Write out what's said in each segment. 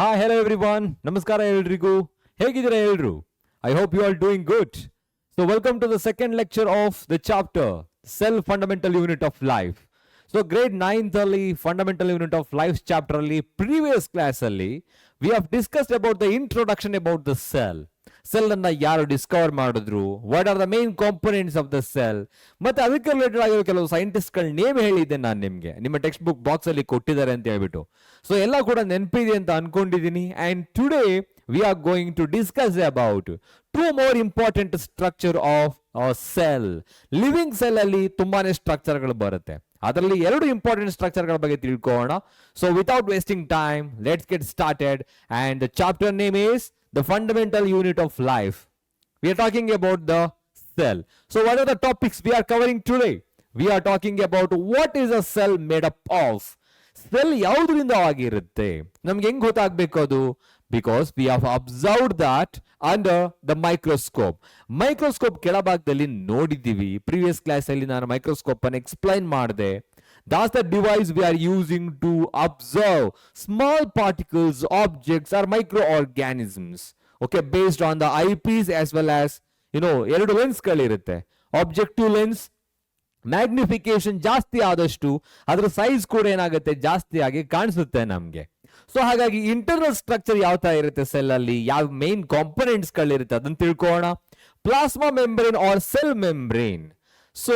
Hi, hello everyone. Namaskara eldrigu. Hegidira eldru? I hope you are doing good. So welcome to the second lecture of the chapter Cell Fundamental Unit of Life. So grade 9th ಅಲ್ಲಿ Fundamental Unit of Life chapter ಅಲ್ಲಿ previous class ಅಲ್ಲಿ we have discussed about the introduction about the cell. Cell ಅನ್ನ ಯಾರು Discover ಮಾಡಿದ್ರು, what are the main components of the cell, ಮತ್ತೆ ಅದಕ್ಕೆ related ಆಗಿರೋ ಕೆಲವು ಸೈಂಟಿಸ್ಟ್ ಗಳ ನೇಮ್ ಹೇಳಿದ್ದೆ ನಾನು ನಿಮ್ಗೆ, ನಿಮ್ಮ ಟೆಕ್ಸ್ಟ್ ಬುಕ್ ಬಾಕ್ಸ್ ಅಲ್ಲಿ ಕೊಟ್ಟಿದ್ದಾರೆ ಅಂತ ಹೇಳ್ಬಿಟ್ಟು. ಸೊ ಎಲ್ಲ ಕೂಡ ನೆನಪಿದೆ ಅಂತ ಅನ್ಕೊಂಡಿದ್ದೀನಿ. And today we are going to discuss about two more important structure of a cell. Living cell ಅಲ್ಲಿ ತುಂಬಾನೇ ಸ್ಟ್ರಕ್ಚರ್ ಗಳು ಬರುತ್ತೆ, ಅದರಲ್ಲಿ ಎರಡು ಇಂಪಾರ್ಟೆಂಟ್ ಸ್ಟ್ರಕ್ಚರ್ ಗಳ ಬಗ್ಗೆ ತಿಳ್ಕೊಳ್ಳೋಣ. So without wasting time, let's get started. And the chapter name is the fundamental unit of life. We are talking about the cell. So what are the topics we are covering today? We are talking about what is a cell made up of. Cell ಯಾವುದರಿಂದ ಆಗಿರುತ್ತೆ, ನಮ್ಗೆ ಹೆಂಗ್ ಗೊತ್ತಾಗಬೇಕು ಅದು? Because we have observed that under the microscope. Microscope ಕೆಳಭಾಗದಲ್ಲಿ ನೋಡಿದ್ದೀವಿ. Previous class ಅಲ್ಲಿ ನಾನು ಮೈಕ್ರೋಸ್ಕೋಪ್ ಅನ್ನು ಎಕ್ಸ್ಪ್ಲೈನ್ ಮಾಡಿದೆ. That's the device we are using to observe small particles, objects or microorganisms. Okay, based on the eyepiece as well as, ಎರಡು lens ಗಳಿರುತ್ತೆ. Objective lens magnification ಜಾಸ್ತಿ ಆದಷ್ಟು ಅದರ ಸೈಜ್ ಕೂಡ ಏನಾಗುತ್ತೆ, ಜಾಸ್ತಿ ಆಗಿ ಕಾಣಿಸುತ್ತೆ ನಮ್ಗೆ. ಸೊ ಹಾಗಾಗಿ ಇಂಟರ್ನಲ್ ಸ್ಟ್ರಕ್ಚರ್ ಯಾವ ತರ ಇರುತ್ತೆ ಸೆಲ್ ಅಲ್ಲಿ, ಯಾವ ಮೇನ್ ಕಾಂಪೊನೆಂಟ್ಸ್ ಗಳಿರುತ್ತೆ ಅದನ್ನ ತಿಳ್ಕೊಳ್ಳೋಣ. Plasma membrane or cell membrane. So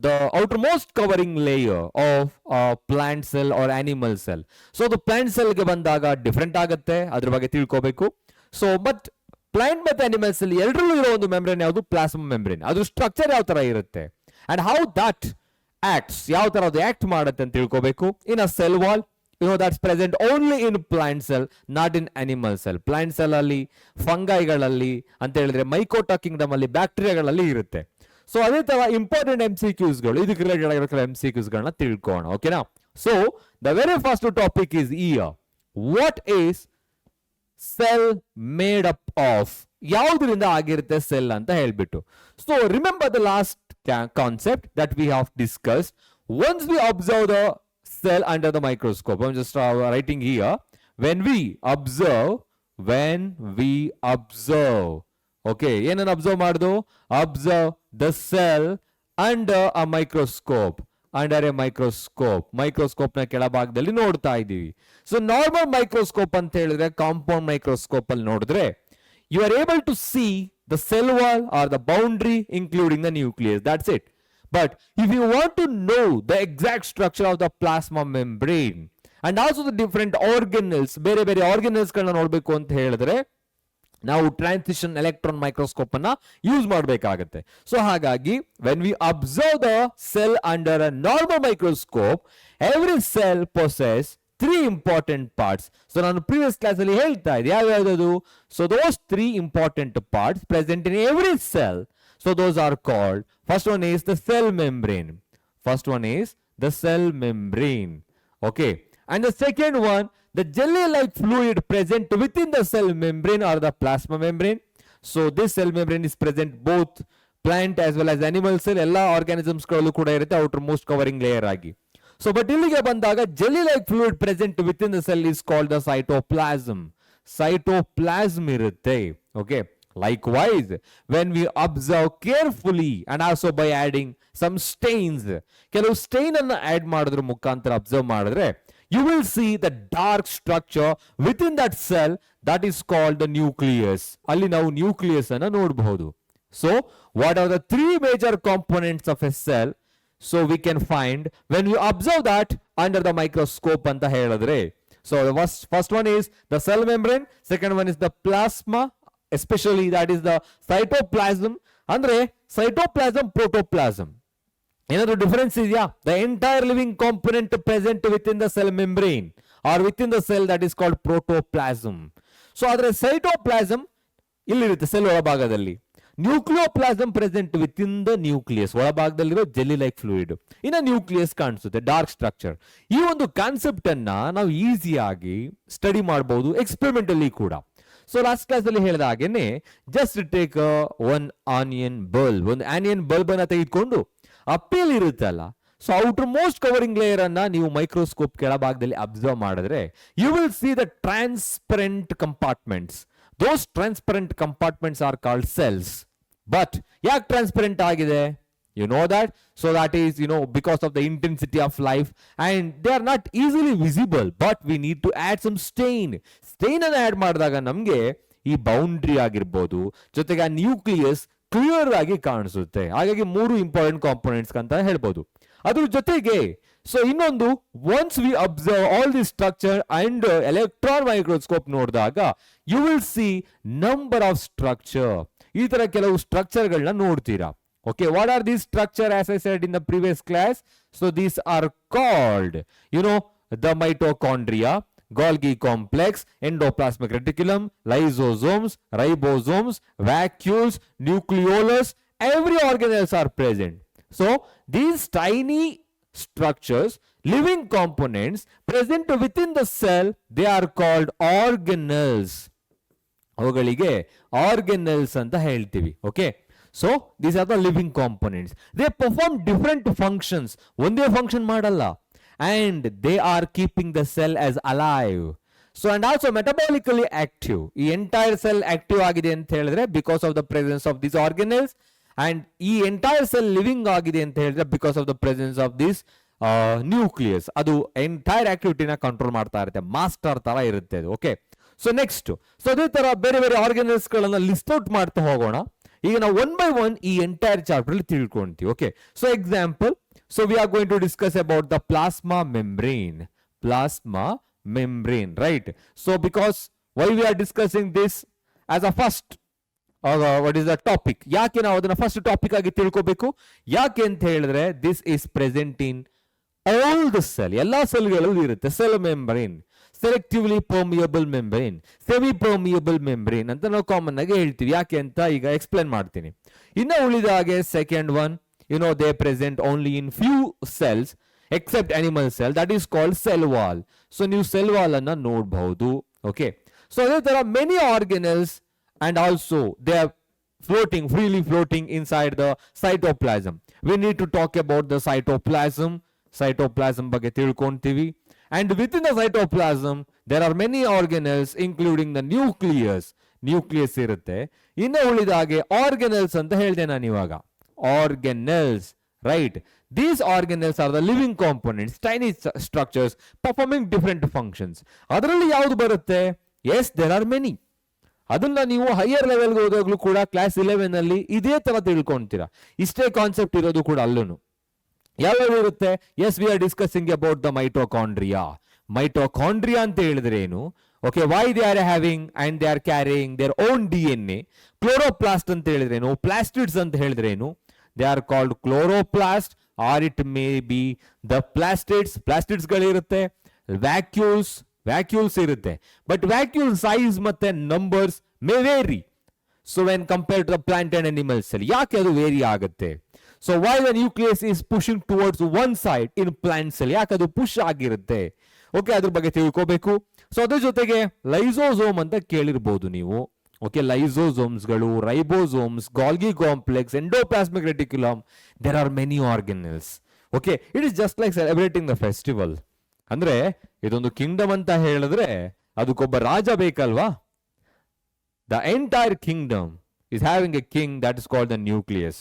the outermost covering layer of a plant cell or animal cell. So the plant cell ಗೆ ಬಂದಾಗ ಡಿಫರೆಂಟ್ ಆಗುತ್ತೆ, ಅದ್ರ ಬಗ್ಗೆ ತಿಳ್ಕೋಬೇಕು. ಸೊ ಬಟ್ ಪ್ಲಾಂಟ್ ಮತ್ತೆ ಅನಿಮಲ್ ಸೆಲ್ ಎರಡರಲ್ಲೂ ಇರೋ ಒಂದು ಮೆಂಬ್ರೇನ್ ಯಾವುದು, ಪ್ಲಾಸ್ಮಾ ಮೆಂಬ್ರೇನ್. ಅದು ಸ್ಟ್ರಕ್ಚರ್ ಯಾವ ತರ ಇರುತ್ತೆ ಅಂಡ್ ಹೌ ದಟ್ ಆಕ್ಟ್ಸ್, ಯಾವ ತರ ಅದು ಆಕ್ಟ್ ಮಾಡುತ್ತೆ ಅಂತ ತಿಳ್ಕೋಬೇಕು. In a cell wall, that's present only in plant cell, not in animal cell. Plant cell ಅಲ್ಲಿ ಫಂಗೈಗಳಲ್ಲಿ ಅಂತ ಹೇಳಿದ್ರೆ ಮೈಕೋಟಾ ಕಿಂಗ್ಡಮ್ ಅಲ್ಲಿ ಬ್ಯಾಕ್ಟೀರಿಯಾಗಳಲ್ಲಿ ಇರುತ್ತೆ. ಸೊ ಅದೇ ತರ ಇಂಪಾರ್ಟೆಂಟ್ MCQs ಗಳು, ಇದಕ್ಕೆ ರಿಲೇಟೆಡ್ ಆಗಿರೋ MCQs ಗಳನ್ನ ತಿಳ್ಕೋಣ. ಓಕೆನಾ? So the very first topic is year. What is cell made up of, ಯಾವುದರಿಂದ ಆಗಿರುತ್ತೆ ಸೆಲ್ ಅಂತ ಹೇಳ್ಬಿಟ್ಟು. So remember the last concept that we have discussed. Once we observe the cell under the microscope, I'm just writing here, when we observe, okay, ಏನನ್ನ observe ಮಾಡುದು, observe the cell under a microscope, microscope ನ ಕೆಳಭಾಗದಲ್ಲಿ ನೋಡ್ತಾ ಇದೀವಿ. So normal microscope ಅಂತ ಹೇಳಿದ್ರೆ, compound microscope ಅಲ್ಲಿ ನೋಡಿದ್ರೆ you are able to see the cell wall or the boundary including the nucleus, that's it. But if you want to know the exact structure of the plasma membrane and also the different organelles, ಬೇರೆ ಬೇರೆ organelles ಗಳನ್ನ ನೋಡಬೇಕು ಅಂತ ಹೇಳಿದ್ರೆ ನಾವು transition electron microscope ಅನ್ನ use ಮಾಡಬೇಕಾಗುತ್ತೆ. So ಹಾಗಾಗಿ when we observe the cell under a normal microscope, every cell possess three important parts. So ನಾನು ಪ್ರೀವಿಯಸ್ ಕ್ಲಾಸ್ ಅಲ್ಲಿ ಹೇಳ್ತಾ ಇದ್ದೆ ಯಾವ್ಯಾವುದು. So those three important parts present in every cell. So those are called, first one is the cell membrane. Okay. And the second one, the jelly-like fluid present within the cell membrane or the plasma membrane. So this cell membrane is present both plant as well as animal cell. ಎಲ್ಲ organisms ಗಳಲ್ಲೂ ಕೂಡ ಇರುತ್ತೆ, outermost covering layer ಆಗಿ. So but ಇಲ್ಲಿಗೆ ಬಂದಾಗ jelly-like fluid present within the cell is called the cytoplasm. ಇರುತ್ತೆ. Okay. Likewise, when we observe carefully and also by adding some stains, ಕೆಲವು stain ಅನ್ನು ಆಡ್ ಮಾಡೋದ್ರ ಮುಖಾಂತರ ಅಬ್ಸರ್ವ್ ಮಾಡಿದ್ರೆ you will see the dark structure within that cell that is called the nucleus. ಅಲ್ಲಿ ನಾವು nucleus ಅನ್ನು ನೋಡಬಹುದು. So what are the three major components of a cell? So we can find when we observe that under the microscope ಅಂತ ಹೇಳಿದ್ರೆ. So the first one is the cell membrane, second one is the plasma, especially that is the cytoplasm. ಅಂದ್ರೆ cytoplasm, protoplasm, ಏನಾದ್ರು difference ಇದೆಯಾ? The entire living component present within the cell membrane or within the cell that is called protoplasm. So ಆದ್ರೆ cytoplasm ಇಲ್ಲಿರುತ್ತೆ cell ಒಳಭಾಗದಲ್ಲಿ, nucleoplasm present within the nucleus, ಒಳಭಾಗದಲ್ಲಿರೋ jelly like fluid, ಇನ್ನ nucleus ಕಾಣಿಸುತ್ತೆ, dark structure. ಈ ಒಂದು concept ಅನ್ನ ನಾವು ಈಸಿಯಾಗಿ ಸ್ಟಡಿ ಮಾಡಬಹುದು ಎಕ್ಸ್ಪೆರಿಮೆಂಟಲ್ಲಿ ಕೂಡ. ಸೊ ಲಾಸ್ಟ್ ಕ್ಲಾಸ್ ಅಲ್ಲಿ ಹೇಳಿದ ಹಾಗೇನೆ, just take one onion bulb, ಒಂದು ಆನಿಯನ್ ಬಲ್ಬ್ ಅನ್ನ ತೆಗೆದುಕೊಂಡು ಆ ಪೀಲ್ ಇರುತ್ತಲ್ಲ, so outermost covering layer ಅನ್ನ ನೀವು ಮೈಕ್ರೋಸ್ಕೋಪ್ ಕೆಳಭಾಗದಲ್ಲಿ ಅಬ್ಸರ್ವ್ ಮಾಡಿದ್ರೆ you will see the transparent compartments. Those transparent compartments are called cells. But ಯಾಕೆ ಟ್ರಾನ್ಸ್ಪರೆಂಟ್ ಆಗಿದೆ? You know that? So that is, because of the intensity of life, and they are not easily visible, but we need to add some stain. Stain ಅನ್ನು add ಮಾಡಿದಾಗ ನಮಗೆ ಈ boundary ಆಗಿರ್ಬೋದು, ಜೊತೆಗೆ ಆ nucleus clear ಆಗಿ ಕಾಣಿಸುತ್ತೆ. ಹಾಗಾಗಿ 3 ಇಂಪಾರ್ಟೆಂಟ್ ಕಾಂಪೋನೆಂಟ್ಸ್ ಅಂತ ಹೇಳ್ಬೋದು. ಅದ್ರ ಜೊತೆಗೆ ಸೊ ಇನ್ನೊಂದು, once we observe all the structure and electron microscope ನೋಡಿದಾಗ you will see number of structure. ಈ ತರ ಕೆಲವು ಸ್ಟ್ರಕ್ಚರ್ಗಳನ್ನ ನೋಡ್ತೀರಾ. Okay, what are these structure as I said in the previous class? So these are called, the mitochondria, Golgi complex, endoplasmic reticulum, lysosomes, ribosomes, vacuoles, nucleolus, every organelles are present. So these tiny structures, living components present within the cell, they are called organelles. ಅವುಗಳಿಗೆ organelles ಅಂತ ಹೇಳ್ತೀವಿ. Okay. So these are the living components. They perform different functions. ಒಂದೇ function ಮಾಡಲ್ಲ. And they are keeping the cell as alive. So and also metabolically active. ಈ entire cell active ಆಗಿದೆ ಅಂತ ಹೇಳಿದ್ರೆ because of the presence of these organelles. And ಈ entire cell living ಆಗಿದೆ ಅಂತ ಹೇಳಿದ್ರೆ because of the presence of this nucleus. ಅದು entire activity ನ ಕಂಟ್ರೋಲ್ ಮಾಡ್ತಾ ಇರುತ್ತೆ. ಮಾಸ್ಟರ್ ತರ ಇರುತ್ತೆ ಅದು. ಓಕೆ. ಸೊ ನೆಕ್ಸ್ಟ್, ಸೊ ಅದೇ ತರ ಬೇರೆ ಬೇರೆ ಆರ್ಗನಲ್ಸ್ ಗಳನ್ನ ಲಿಸ್ಟ್ ಔಟ್ ಮಾಡ್ತಾ ಹೋಗೋಣ. ಈಗ ನಾವು ಒನ್ ಬೈ ಒನ್ ಈ ಎಂಟೈರ್ ಚಾಪ್ಟರ್ ಅಲ್ಲಿ ತಿಳ್ಕೊಂತೀವಿ. Okay. So example, so we are going to discuss about the plasma membrane. Plasma membrane, right? So because why we are discussing this as a first what is the topic? ಯಾಕೆ ನಾವು ಅದನ್ನ first topic ಆಗಿ ತಿಳ್ಕೋಬೇಕು? ಯಾಕೆ ಅಂತ ಹೇಳಿದ್ರೆ this is present in all the cell, ಎಲ್ಲಾ ಸೆಲ್ಗಳಲ್ಲೂ ಇರುತ್ತೆ. Cell membrane, selectively permeable membrane, semi permeable membrane ಅಂತ ನಾವು ಕಾಮನ್ ಆಗಿ ಹೇಳ್ತೀವಿ. ಯಾಕೆ ಅಂತ ಈಗ ಎಕ್ಸ್ಪ್ಲೇನ್ ಮಾಡ್ತೀನಿ. ಇನ್ನು ಉಳಿದ ಹಾಗೆ second one, they present only in few cells except animal cell, that is called cell wall. So ನೀವು ಸೆಲ್ ವಾಲ್ ಅನ್ನ ನೋಡಬಹುದು. ಓಕೆ. ಸೊ ಅದೇ ತರ many organelles and also they are freely floating inside the cytoplasm. We need to talk about the cytoplasm ಬಗ್ಗೆ ತಿಳ್ಕೊಂತೀವಿ. And within the cytoplasm there are many organelles including the nucleus ಇರುತ್ತೆ. ಇನ್ನು ಉಳಿದ ಹಾಗೆ organelles ಅಂತ ಹೇಳಿದೆ ನಾನು ಇವಾಗ. Organelles, right? These organelles are the living components, tiny structures performing different functions. ಅದರಲ್ಲಿ ಯಾವುದು ಬರುತ್ತೆ? Yes, there are many. ಅದನ್ನ ನೀವು ಹೈಯರ್ ಲೆವೆಲ್ಗೆ ಹೋದಾಗ್ಲೂ ಕೂಡ ಕ್ಲಾಸ್ 11 ಅಲ್ಲಿ ಇದೇ ತರ ತಿಳ್ಕೊಂತೀರಾ. ಇಷ್ಟೇ ಕಾನ್ಸೆಪ್ಟ್ ಇರೋದು ಕೂಡ ಅಲ್ಲೂ. ಯಾವ್ಯಾವ ಇರುತ್ತೆ? Yes, we are discussing about the mitochondria. Mitochondria ಅಂತ ಹೇಳಿದ್ರೆ ಏನು? Okay, why they are having and they are carrying their own DNA. Chloroplast ಅಂತ ಹೇಳಿದ್ರೇನು? ಪ್ಲಾಸ್ಟಿಡ್ಸ್ ಅಂತ ಹೇಳಿದ್ರೇನು? They are called chloroplast or it may be the plastids ಗಳಿರುತ್ತೆ. Vacuoles ಇರುತ್ತೆ. But vacuole size ಮತ್ತೆ numbers may vary. So when compare to the plant and animal cell, ಯಾಕೆ ಅದು vary ಆಗುತ್ತೆ? So why the nucleus is pushing towards one side in plant cell, ಯಾಕೆ ಅದು push ಆಗಿರುತ್ತೆ? Okay, ಅದ್ರ ಬಗ್ಗೆ ತಿಳ್ಕೋಬೇಕು. ಸೊ ಅದ್ರ ಜೊತೆಗೆ ಲೈಸೋಸೋಮ್ ಅಂತ ಕೇಳಿರ್ಬೋದು ನೀವು. ಓಕೆ, ಲೈಸೋಸೋಮ್ಸ್ಗಳು, ribosomes, Golgi complex, endoplasmic reticulum, there are many organelles. Okay, it is just like celebrating the festival. ಅಂದ್ರೆ ಇದೊಂದು ಕಿಂಗ್ಡಮ್ ಅಂತ ಹೇಳಿದ್ರೆ ಅದಕ್ಕೊಬ್ಬ ರಾಜ ಬೇಕಲ್ವಾ? The entire kingdom is having a king, that is called the nucleus.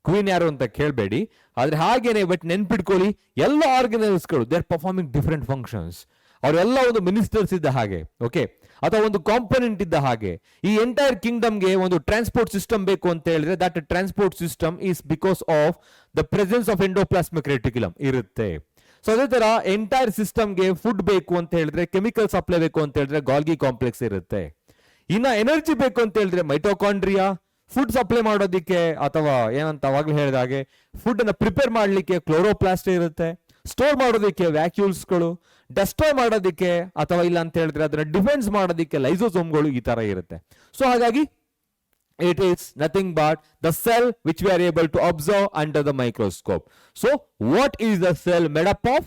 Queen ಯಾರು ಅಂತ ಕೇಳಬೇಡಿ, ಆದ್ರೆ ಹಾಗೇನೆ ಬಟ್ ನೆನ್ಪಿಟ್ಕೊಳ್ಳಿ, ಎಲ್ಲ ಆರ್ಗನಲ್ಸ್ಗಳು they are performing different functions. ಅವರೆಲ್ಲ ಒಂದು ಮಿನಿಸ್ಟರ್ಸ್ ಇದ್ದ ಹಾಗೆ, ಓಕೆ, ಅಥವಾ ಒಂದು ಕಾಂಪೊನೆಂಟ್ ಇದ್ದ ಹಾಗೆ. ಈ ಎಂಟೈರ್ ಕಿಂಗ್ಡಮ್ಗೆ ಒಂದು ಟ್ರಾನ್ಸ್ಪೋರ್ಟ್ ಸಿಸ್ಟಮ್ ಬೇಕು ಅಂತ ಹೇಳಿದ್ರೆ that transport system is because of the presence of endoplasmic reticulum ಇರುತ್ತೆ. ಸೊ ಅದೇ ತರ ಎಂಟೈರ್ ಸಿಸ್ಟಮ್ಗೆ ಫುಡ್ ಬೇಕು ಅಂತ ಹೇಳಿದ್ರೆ, ಕೆಮಿಕಲ್ ಸಪ್ಲೈ ಬೇಕು ಅಂತ ಹೇಳಿದ್ರೆ ಗಾಲ್ಗಿ ಕಾಂಪ್ಲೆಕ್ಸ್ ಇರುತ್ತೆ. ಇನ್ನ ಎನರ್ಜಿ ಬೇಕು ಅಂತ ಹೇಳಿದ್ರೆ ಮೈಟೋಕಾಂಡ್ರಿಯಾ, ಫುಡ್ ಸಪ್ಲೈ ಮಾಡೋದಿಕ್ಕೆ ಅಥವಾ ಏನಂತ ಅವಾಗ್ಲೂ ಹೇಳಿದ ಹಾಗೆ ಫುಡ್ ಅನ್ನ ಪ್ರಿಪೇರ್ ಮಾಡ್ಲಿಕ್ಕೆ ಕ್ಲೋರೋಪ್ಲಾಸ್ಟ್ ಇರುತ್ತೆ. ಸ್ಟೋರ್ ಮಾಡೋದಿಕ್ಕೆ ವ್ಯಾಕ್ಯೂಲ್ಸ್ಗಳು, ಡೆಸ್ಟ್ರಾಯ್ ಮಾಡೋದಿಕ್ಕೆ ಅಥವಾ ಇಲ್ಲ ಅಂತ ಹೇಳಿದ್ರೆ ಅದನ್ನ ಡಿಫೆನ್ಸ್ ಮಾಡೋದಿಕ್ಕೆ ಲೈಸೋಸೋಮ್ಗಳು, ಈ ತರ ಇರುತ್ತೆ. ಸೊ ಹಾಗಾಗಿ it is nothing but the cell which we are able to observe under the microscope. So what is the cell made up of?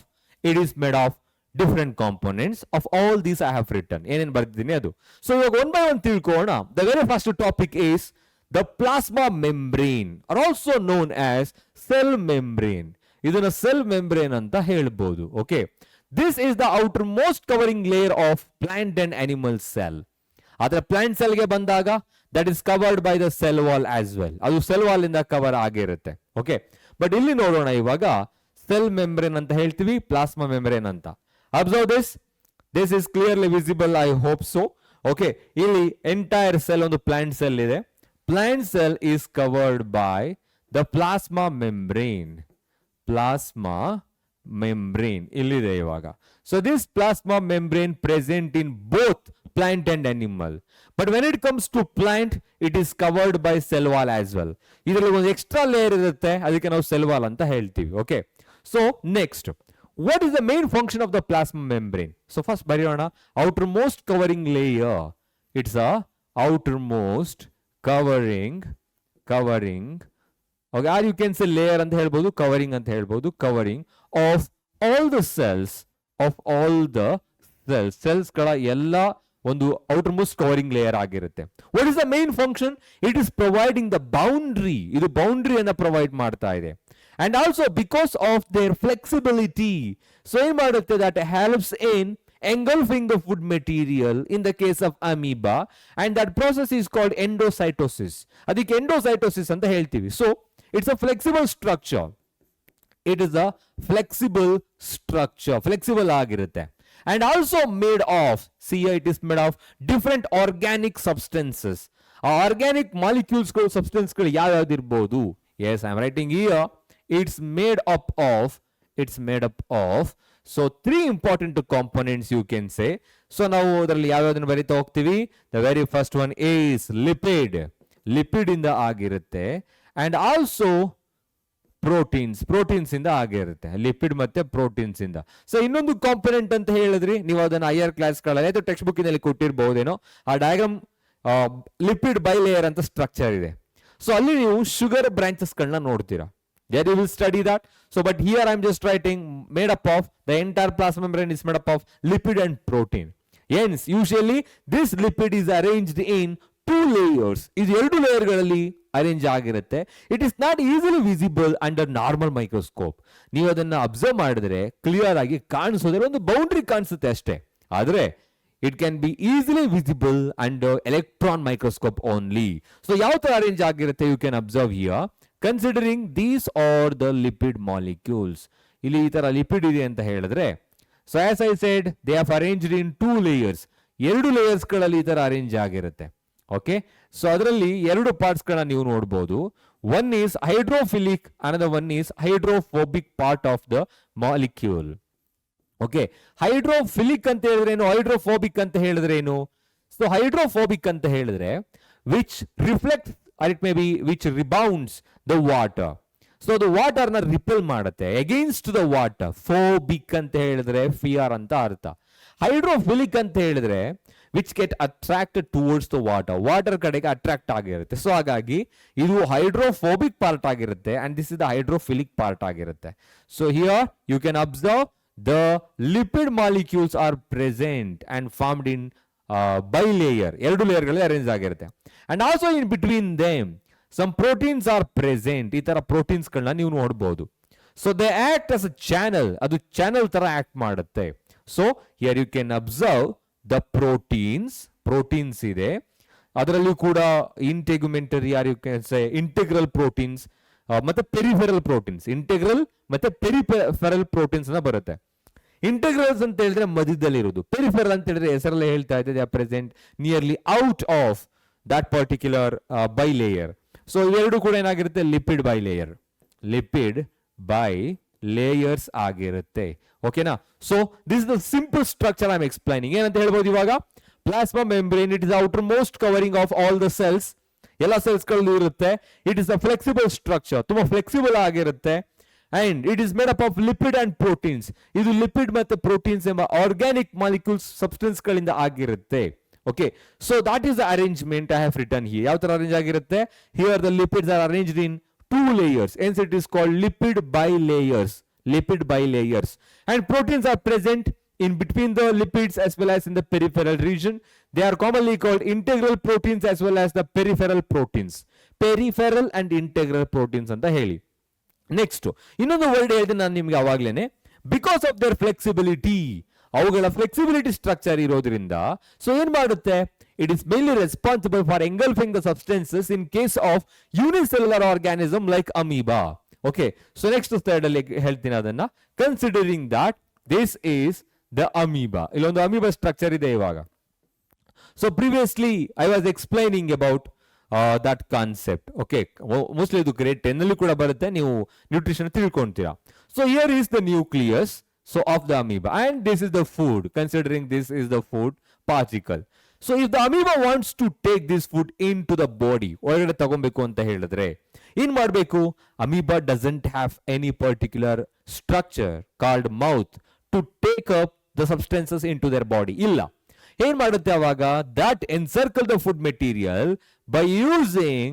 It is made of different components of all these I have written. ಏನೇನು ಬರ್ತಿದ್ದೀನಿ ಅದು. So ಇವಾಗ one by one ತಿಳ್ಕೋಣ. The very first topic is the plasma membrane, or also known as cell membrane. ಇದನ್ನ cell membrane ಅಂತ ಹೇಳ್ಬೋದು. Okay, this is the outer most covering layer of plant and animal cell. ಆದ್ರೆ plant ಸೆಲ್ಗೆ ಬಂದಾಗ that is covered by the cell wall as well. ಅದು cell wall ಇಂದ cover ಆಗಿರುತ್ತೆ. Okay, but ಇಲ್ಲಿ ನೋಡೋಣ ಇವಾಗ ಸೆಲ್ ಮೆಂಬ್ರೇನ್ ಅಂತ ಹೇಳ್ತೀವಿ, ಪ್ಲಾಸ್ಮಾ ಮೆಂಬ್ರೇನ್ ಅಂತ. Observe this, this is clearly visible, I hope so. Okay, ಇಲ್ಲಿ ಎಂಟೈರ್ ಸೆಲ್ ಒಂದು ಪ್ಲಾಂಟ್ ಸೆಲ್ ಇದೆ. Plant cell is covered by the plasma membrane. Plasma membrane ಇಲ್ಲಿದೆ ಇವಾಗ. So this plasma membrane present in both plant and animal, but when it comes to plant it is covered by cell wall as well. ಇದರಲ್ಲಿ ಒಂದು extra layer ಇರುತ್ತೆ, ಅದಕ್ಕೆ ನಾವು cell wall ಅಂತ ಹೇಳ್ತೀವಿ. Okay, so next, what is the main function of the plasma membrane? So first ಬರೆಯೋಣ, outermost covering layer. It's a outermost covering okay, or you can say layer ಅಂತ ಹೇಳ್ಬೋದು, covering ಅಂತ ಹೇಳ್ಬೋದು, covering of all the cells, cells ಗಳ ಎಲ್ಲ ಒಂದು outermost covering layer ಆಗಿರುತ್ತೆ. What is the main function? It is providing the boundary. ಇದು boundary ಅನ್ನ ಪ್ರೊವೈಡ್ ಮಾಡ್ತಾ ಇದೆ. And also because of their flexibility, so ಏನ್ ಮಾಡುತ್ತೆ, that helps in engulfing the food material in the case of amoeba, and that process is called endocytosis. ಅದಕ್ಕೆ endocytosis ಅಂತ ಹೇಳ್ತೀವಿ. So it's a flexible structure. It is a flexible structure, flexible ಆಗಿರುತ್ತೆ. And also made of, see here it is made of different organic substances. Organic molecules substance ಯಾವ್ಯಾವ್ದು ಇರ್ಬೋದು? Yes, I am writing here, it's made up of so three important components you can say. So ನಾವು ಅದರಲ್ಲಿ ಯಾವ್ಯಾವ್ದನ್ನು ಬರೀತಾ ಹೋಗ್ತೀವಿ. The very first one is lipid ಇಂದ ಆಗಿರುತ್ತೆ. And also proteins ಇಂದ ಆಗಿರುತ್ತೆ, ಲಿಪಿಡ್ ಮತ್ತೆ ಪ್ರೋಟೀನ್ಸ್ ಇಂದ. ಸೊ ಇನ್ನೊಂದು ಕಾಂಪೊನೆಂಟ್ ಅಂತ ಹೇಳಿದ್ರಿ, ನೀವು ಅದನ್ನ ಹೈಯರ್ ಕ್ಲಾಸ್ಗಳಲ್ಲಿ ಅಥವಾ ಟೆಕ್ಸ್ಟ್ ಬುಕ್ ನಲ್ಲಿ ಕೊಟ್ಟಿರಬಹುದೇನೋ. ಆ ಡಯಾಗ್ರಾಮ್ ಲಿಪಿಡ್ ಬೈಲೇಯರ್ ಅಂತ ಸ್ಟ್ರಕ್ಚರ್ ಇದೆ. ಸೊ ಅಲ್ಲಿ ನೀವು ಶುಗರ್ ಬ್ರಾಂಚಸ್ ಗಳನ್ನ ನೋಡ್ತೀರಾ. There you will study that. So but here I am just writing made up of, the entire plasma membrane is made up of lipid and protein. Hence usually this lipid is arranged in two layers. ಇದು ಎರಡು layer ಗಳಲ್ಲಿ arrange ಆಗಿರುತ್ತೆ. It is not easily visible under normal microscope. ನೀವು ಅದನ್ನ observe ಮಾಡಿದ್ರೆ clear ಆಗಿ ಕಾಣಿಸೋದ್ರೆ ಒಂದು boundary ಕಾಣಿಸುತ್ತೆ ಅಷ್ಟೇ. ಆದ್ರೆ it can be easily visible under electron microscope only. So ಯಾವ ತರ ಅರೇಂಜ್ ಆಗಿರುತ್ತೆ, you can observe here. Considering these are the lipid molecules. ಇಲ್ಲಿ ಈ ತರ ಲಿಪಿಡ್ ಇದೆ ಅಂತ ಹೇಳಿದ್ರೆ, so as I said they have arranged in two layers. ಎರಡು ಲೇಯರ್ಸ್ ಗಳಲ್ಲಿ ಈ ತರ ಅರೇಂಜ್ ಆಗಿರುತ್ತೆ. ಓಕೆ, ಸೊ ಅದರಲ್ಲಿ ಎರಡು ಪಾರ್ಟ್ಸ್ ಗಳನ್ನ ನೀವು ನೋಡಬಹುದು. One is hydrophilic, another one is hydrophobic part of the molecule. Okay, hydrophilic ಅಂತ ಹೇಳಿದ್ರೆ ಏನು, ಹೈಡ್ರೋಫೋಬಿಕ್ ಅಂತ ಹೇಳಿದ್ರೆ ಏನು? ಸೊ ಹೈಡ್ರೋಫೋಬಿಕ್ ಅಂತ ಹೇಳಿದ್ರೆ which reflect or it may be which rebounds the water. So the water na repel ಮಾಡುತ್ತೆ against the water. Phobic ಅಂತ ಹೇಳಿದ್ರೆ fear ಅಂತ ಅರ್ಥ. Hydrophilic ಅಂತ ಹೇಳಿದ್ರೆ which get attracted towards the water. Water ಕಡೆಗೆ ಅಟ್ರಾಕ್ಟ್ ಆಗಿರುತ್ತೆ. ಸೊ ಹಾಗಾಗಿ ಇದು ಹೈಡ್ರೋಫೋಬಿಕ್ ಪಾರ್ಟ್ ಆಗಿರುತ್ತೆ and this is the hydrophilic part ಆಗಿರುತ್ತೆ. So here you can observe the lipid molecules are present and formed in bilayer, ಎರಡು layer ಗಳಲ್ಲಿ arrange ಆಗಿರುತ್ತೆ. And also in between them some proteins are present. ಈ ತರ proteins ಗಳನ್ನ ನೀವು ನೋಡಬಹುದು. So they act as a channel, ಅದು channel ತರ ಆಕ್ಟ್ ಮಾಡುತ್ತೆ. So here you can observe the proteins ಇದೆ. ಅದರಲ್ಲೂ ಕೂಡ integumentary or you can say integral proteins ಮತ್ತೆ ಪೆರಿಫೆರಲ್ ಪ್ರೋಟೀನ್ಸ್. ಇಂಟೆಗ್ರಲ್ ಮತ್ತೆ ಪೆರಿಫೆರಲ್ ಪ್ರೋಟೀನ್ಸ್ ಅಂತ ಬರುತ್ತೆ. ಇಂಟೆಗ್ರಲ್ಸ್ ಅಂತ ಹೇಳಿದ್ರೆ ಮಧ್ಯದಲ್ಲಿ ಇರೋದು. ಪೆರಿಫೆರಲ್ ಅಂತ ಹೇಳಿದ್ರೆ ಹೆಸರಲ್ಲೇ ಹೇಳ್ತಾ ಇದೆ, they are present nearly out of that particular bilayer. So ಇವೆರಡು ಕೂಡ ಏನಾಗಿರುತ್ತೆ, ಲಿಪಿಡ್ ಬೈ ಲೇಯರ್ಸ್ ಆಗಿರುತ್ತೆ. ಓಕೆನಾ? So this is the simple structure I am explaining. ಏನಂತ ಹೇಳ್ಬೋದು ಇವಾಗ, plasma membrane it is outer most covering of all the cells. ಎಲ್ಲ cells ಗಳು ಇರುತ್ತೆ. It is a flexible structure, ತುಂಬಾ ಫ್ಲೆಕ್ಸಿಬಲ್ ಆಗಿರುತ್ತೆ. And it is made up of lipid and proteins. ಇದು lipid ಮತ್ತೆ ಪ್ರೋಟೀನ್ಸ್ ಎಂಬ ಆರ್ಗ್ಯಾನಿಕ್ ಮಾಲಿಕ್ಯೂಲ್ಸ್ ಸಬ್ಸ್ಟೆನ್ಸ್ ಗಳಿಂದ ಆಗಿರುತ್ತೆ. Okay, so that is the arrangement I have written here. ಯಾವ ತರ ಅರೇಂಜ್ ಆಗಿರುತ್ತೆ? Here the lipids are arranged in two layers. Hence it is called lipid bilayers. And proteins are present in between the lipids as well as in the peripheral region. They are commonly called integral proteins as well as the peripheral proteins. Peripheral and integral proteins ಅಂತ ಹೇಳಿ. Next ಇನ್ನೊಂದು word ಹೇಳಿದೆ ನಾನು ನಿಮ್ಗೆ ಅವಾಗ್ಲೇನೆ, because of their flexibility, ಅವುಗಳ flexibility structure ಇರೋದ್ರಿಂದ so ಏನ್ ಮಾಡುತ್ತೆ, it is mainly responsible for engulfing the substances in case of unicellular organism like amoeba. Okay, so next slide ಅಲ್ಲಿ ಹೇಳ್ತೀನಿ ಅದನ್ನ. Considering that this is the amoeba, ಇಲ್ಲೊಂದು amoeba structure ಇದೆ ಇವಾಗ. So previously I was explaining about that concept. Okay, mostly ಇದು grade 10 ಅಲ್ಲಿ ಕೂಡ ಬರುತ್ತೆ, ನೀವು ನ್ಯೂಟ್ರಿಷನ್ ತಿಳ್ಕೊಂತೀರಾ. So here is the nucleus so of the amoeba, and this is the food, considering this is the food particle. So if the amoeba wants to take this food into the body, ಒಳಗಡೆ ತಗೊಬೇಕು ಅಂತ ಹೇಳಿದ್ರೆ ಏನ್ ಮಾಡಬೇಕು, amoeba doesn't have any particular structure called mouth to take up the substances into their body. ಇಲ್ಲ, ಏನ್ ಮಾಡುತ್ತೆ ಅವಾಗ, that encircle the food material by using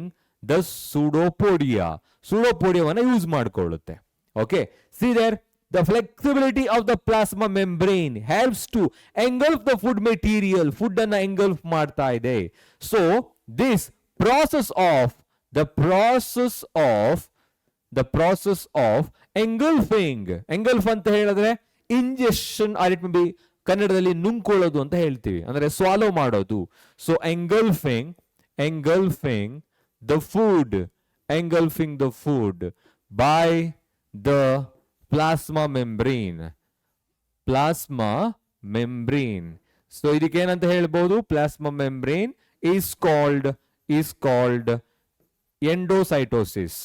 the pseudopodia, pseudopodia use ಮಾಡ್ಕೊಳ್ಳುತ್ತೆ. Okay, see there, the flexibility of the plasma membrane helps to engulf the food material, food ಅನ್ನ engulf ಮಾಡ್ತಾ ಇದೆ. So this process of engulfing, engulf ಅಂತ ಹೇಳಿದ್ರೆ injection, or it may be ಕನ್ನಡದಲ್ಲಿ ನುಂಗ್ಕೊಳ್ಳೋದು ಅಂತ ಹೇಳ್ತೀವಿ, ಅಂದ್ರೆ ಸ್ವಾಲೋ ಮಾಡೋದು. So engulfing the food by the plasma membrane. So ಇದಕ್ಕೆ ಏನಂತ ಹೇಳ್ಬೋದು, plasma membrane is called endocytosis.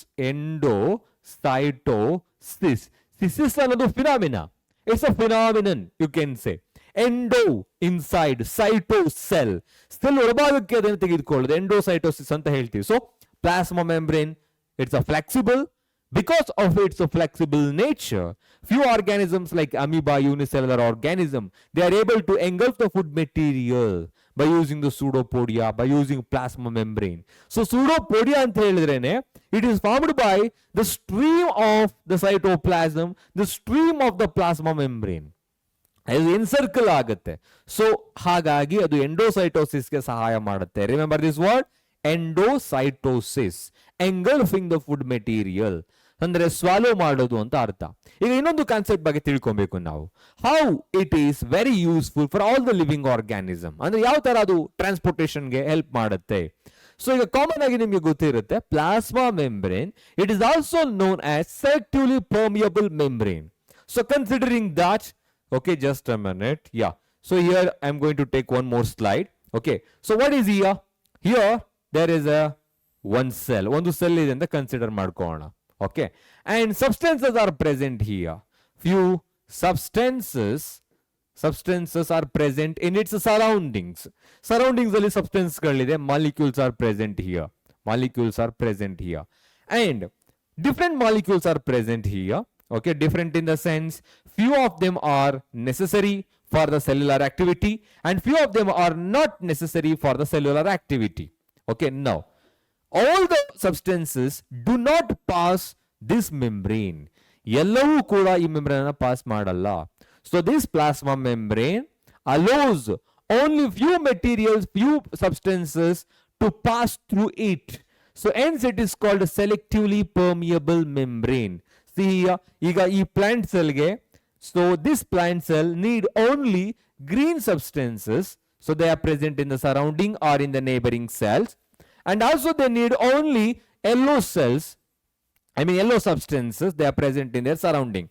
Cysis ಅನ್ನೋದು phenomena, it's a phenomenon you can say. Endo inside, cyto cell ಒಳಭಾಗಕ್ಕೆ ಅದನ್ನು ತೆಗೆದುಕೊಳ್ಳೋದು ಎಂಡೋಸೈಟೋಸಿಸ್ ಅಂತ ಹೇಳ್ತೀವಿ. So plasma membrane, it's a flexible. Because of its flexible nature, few organisms like amoeba, unicellular organism, they are able to engulf the food material by using the pseudopodia, by using plasma membrane. So pseudopodia anta helidrene, it is formed by the stream of the cytoplasm, the stream of the plasma membrane. ಅದು ಎನ್ಸರ್ಕಲ್ ಆಗುತ್ತೆ. So ಹಾಗಾಗಿ ಅದು ಎಂಡೋಸೈಟೋಸಿಸ್ಗೆ ಸಹಾಯ ಮಾಡುತ್ತೆ. Remember this word, endocytosis, engulfing the food material ಅಂದ್ರೆ swallow ಮಾಡೋದು ಅಂತ ಅರ್ಥ. ಈಗ ಇನ್ನೊಂದು ಕಾನ್ಸೆಪ್ಟ್ ಬಗ್ಗೆ ತಿಳ್ಕೊಬೇಕು ನಾವು, how it is very useful for all the living organism, ಅಂದ್ರೆ ಯಾವ ತರ ಅದು ಟ್ರಾನ್ಸ್ಪೋರ್ಟೇಷನ್ಗೆ ಹೆಲ್ಪ್ ಮಾಡುತ್ತೆ. ಸೊ ಈಗ ಕಾಮನ್ ಆಗಿ ನಿಮಗೆ ಗೊತ್ತಿರುತ್ತೆ, plasma membrane, it is also known as selectively permeable membrane. So considering that, okay, just a minute, yeah, so here I'm going to take one more slide. Okay, so what is here there is a one cell, ಒಂದು cell ಇದೆ ಅಂತ consider ಮಾಡ್ಕೊಳ್ಳೋಣ. Okay, and substances are present here, few substances are present in its surroundings ಅಲ್ಲಿ substance ಗಳಿದೆ, molecules are present here, and different molecules are present here. Okay, different in the sense few of them are necessary for the cellular activity and few of them are not necessary for the cellular activity. Okay, now all the substances do not pass this membrane, ಎಲ್ಲವೂ ಕೂಡ ಈ membrane ಅನ್ನು pass ಮಾಡಲ್ಲ. So this plasma membrane allows only few materials, few substances to pass through it. So hence it is called a selectively permeable membrane. See here, ಈಗ ಈ plant cell ಗೆ, so this plant cell need only green substances, so they are present in the surrounding or in the neighboring cells, and also they need only yellow cells, yellow substances, they are present in their surrounding,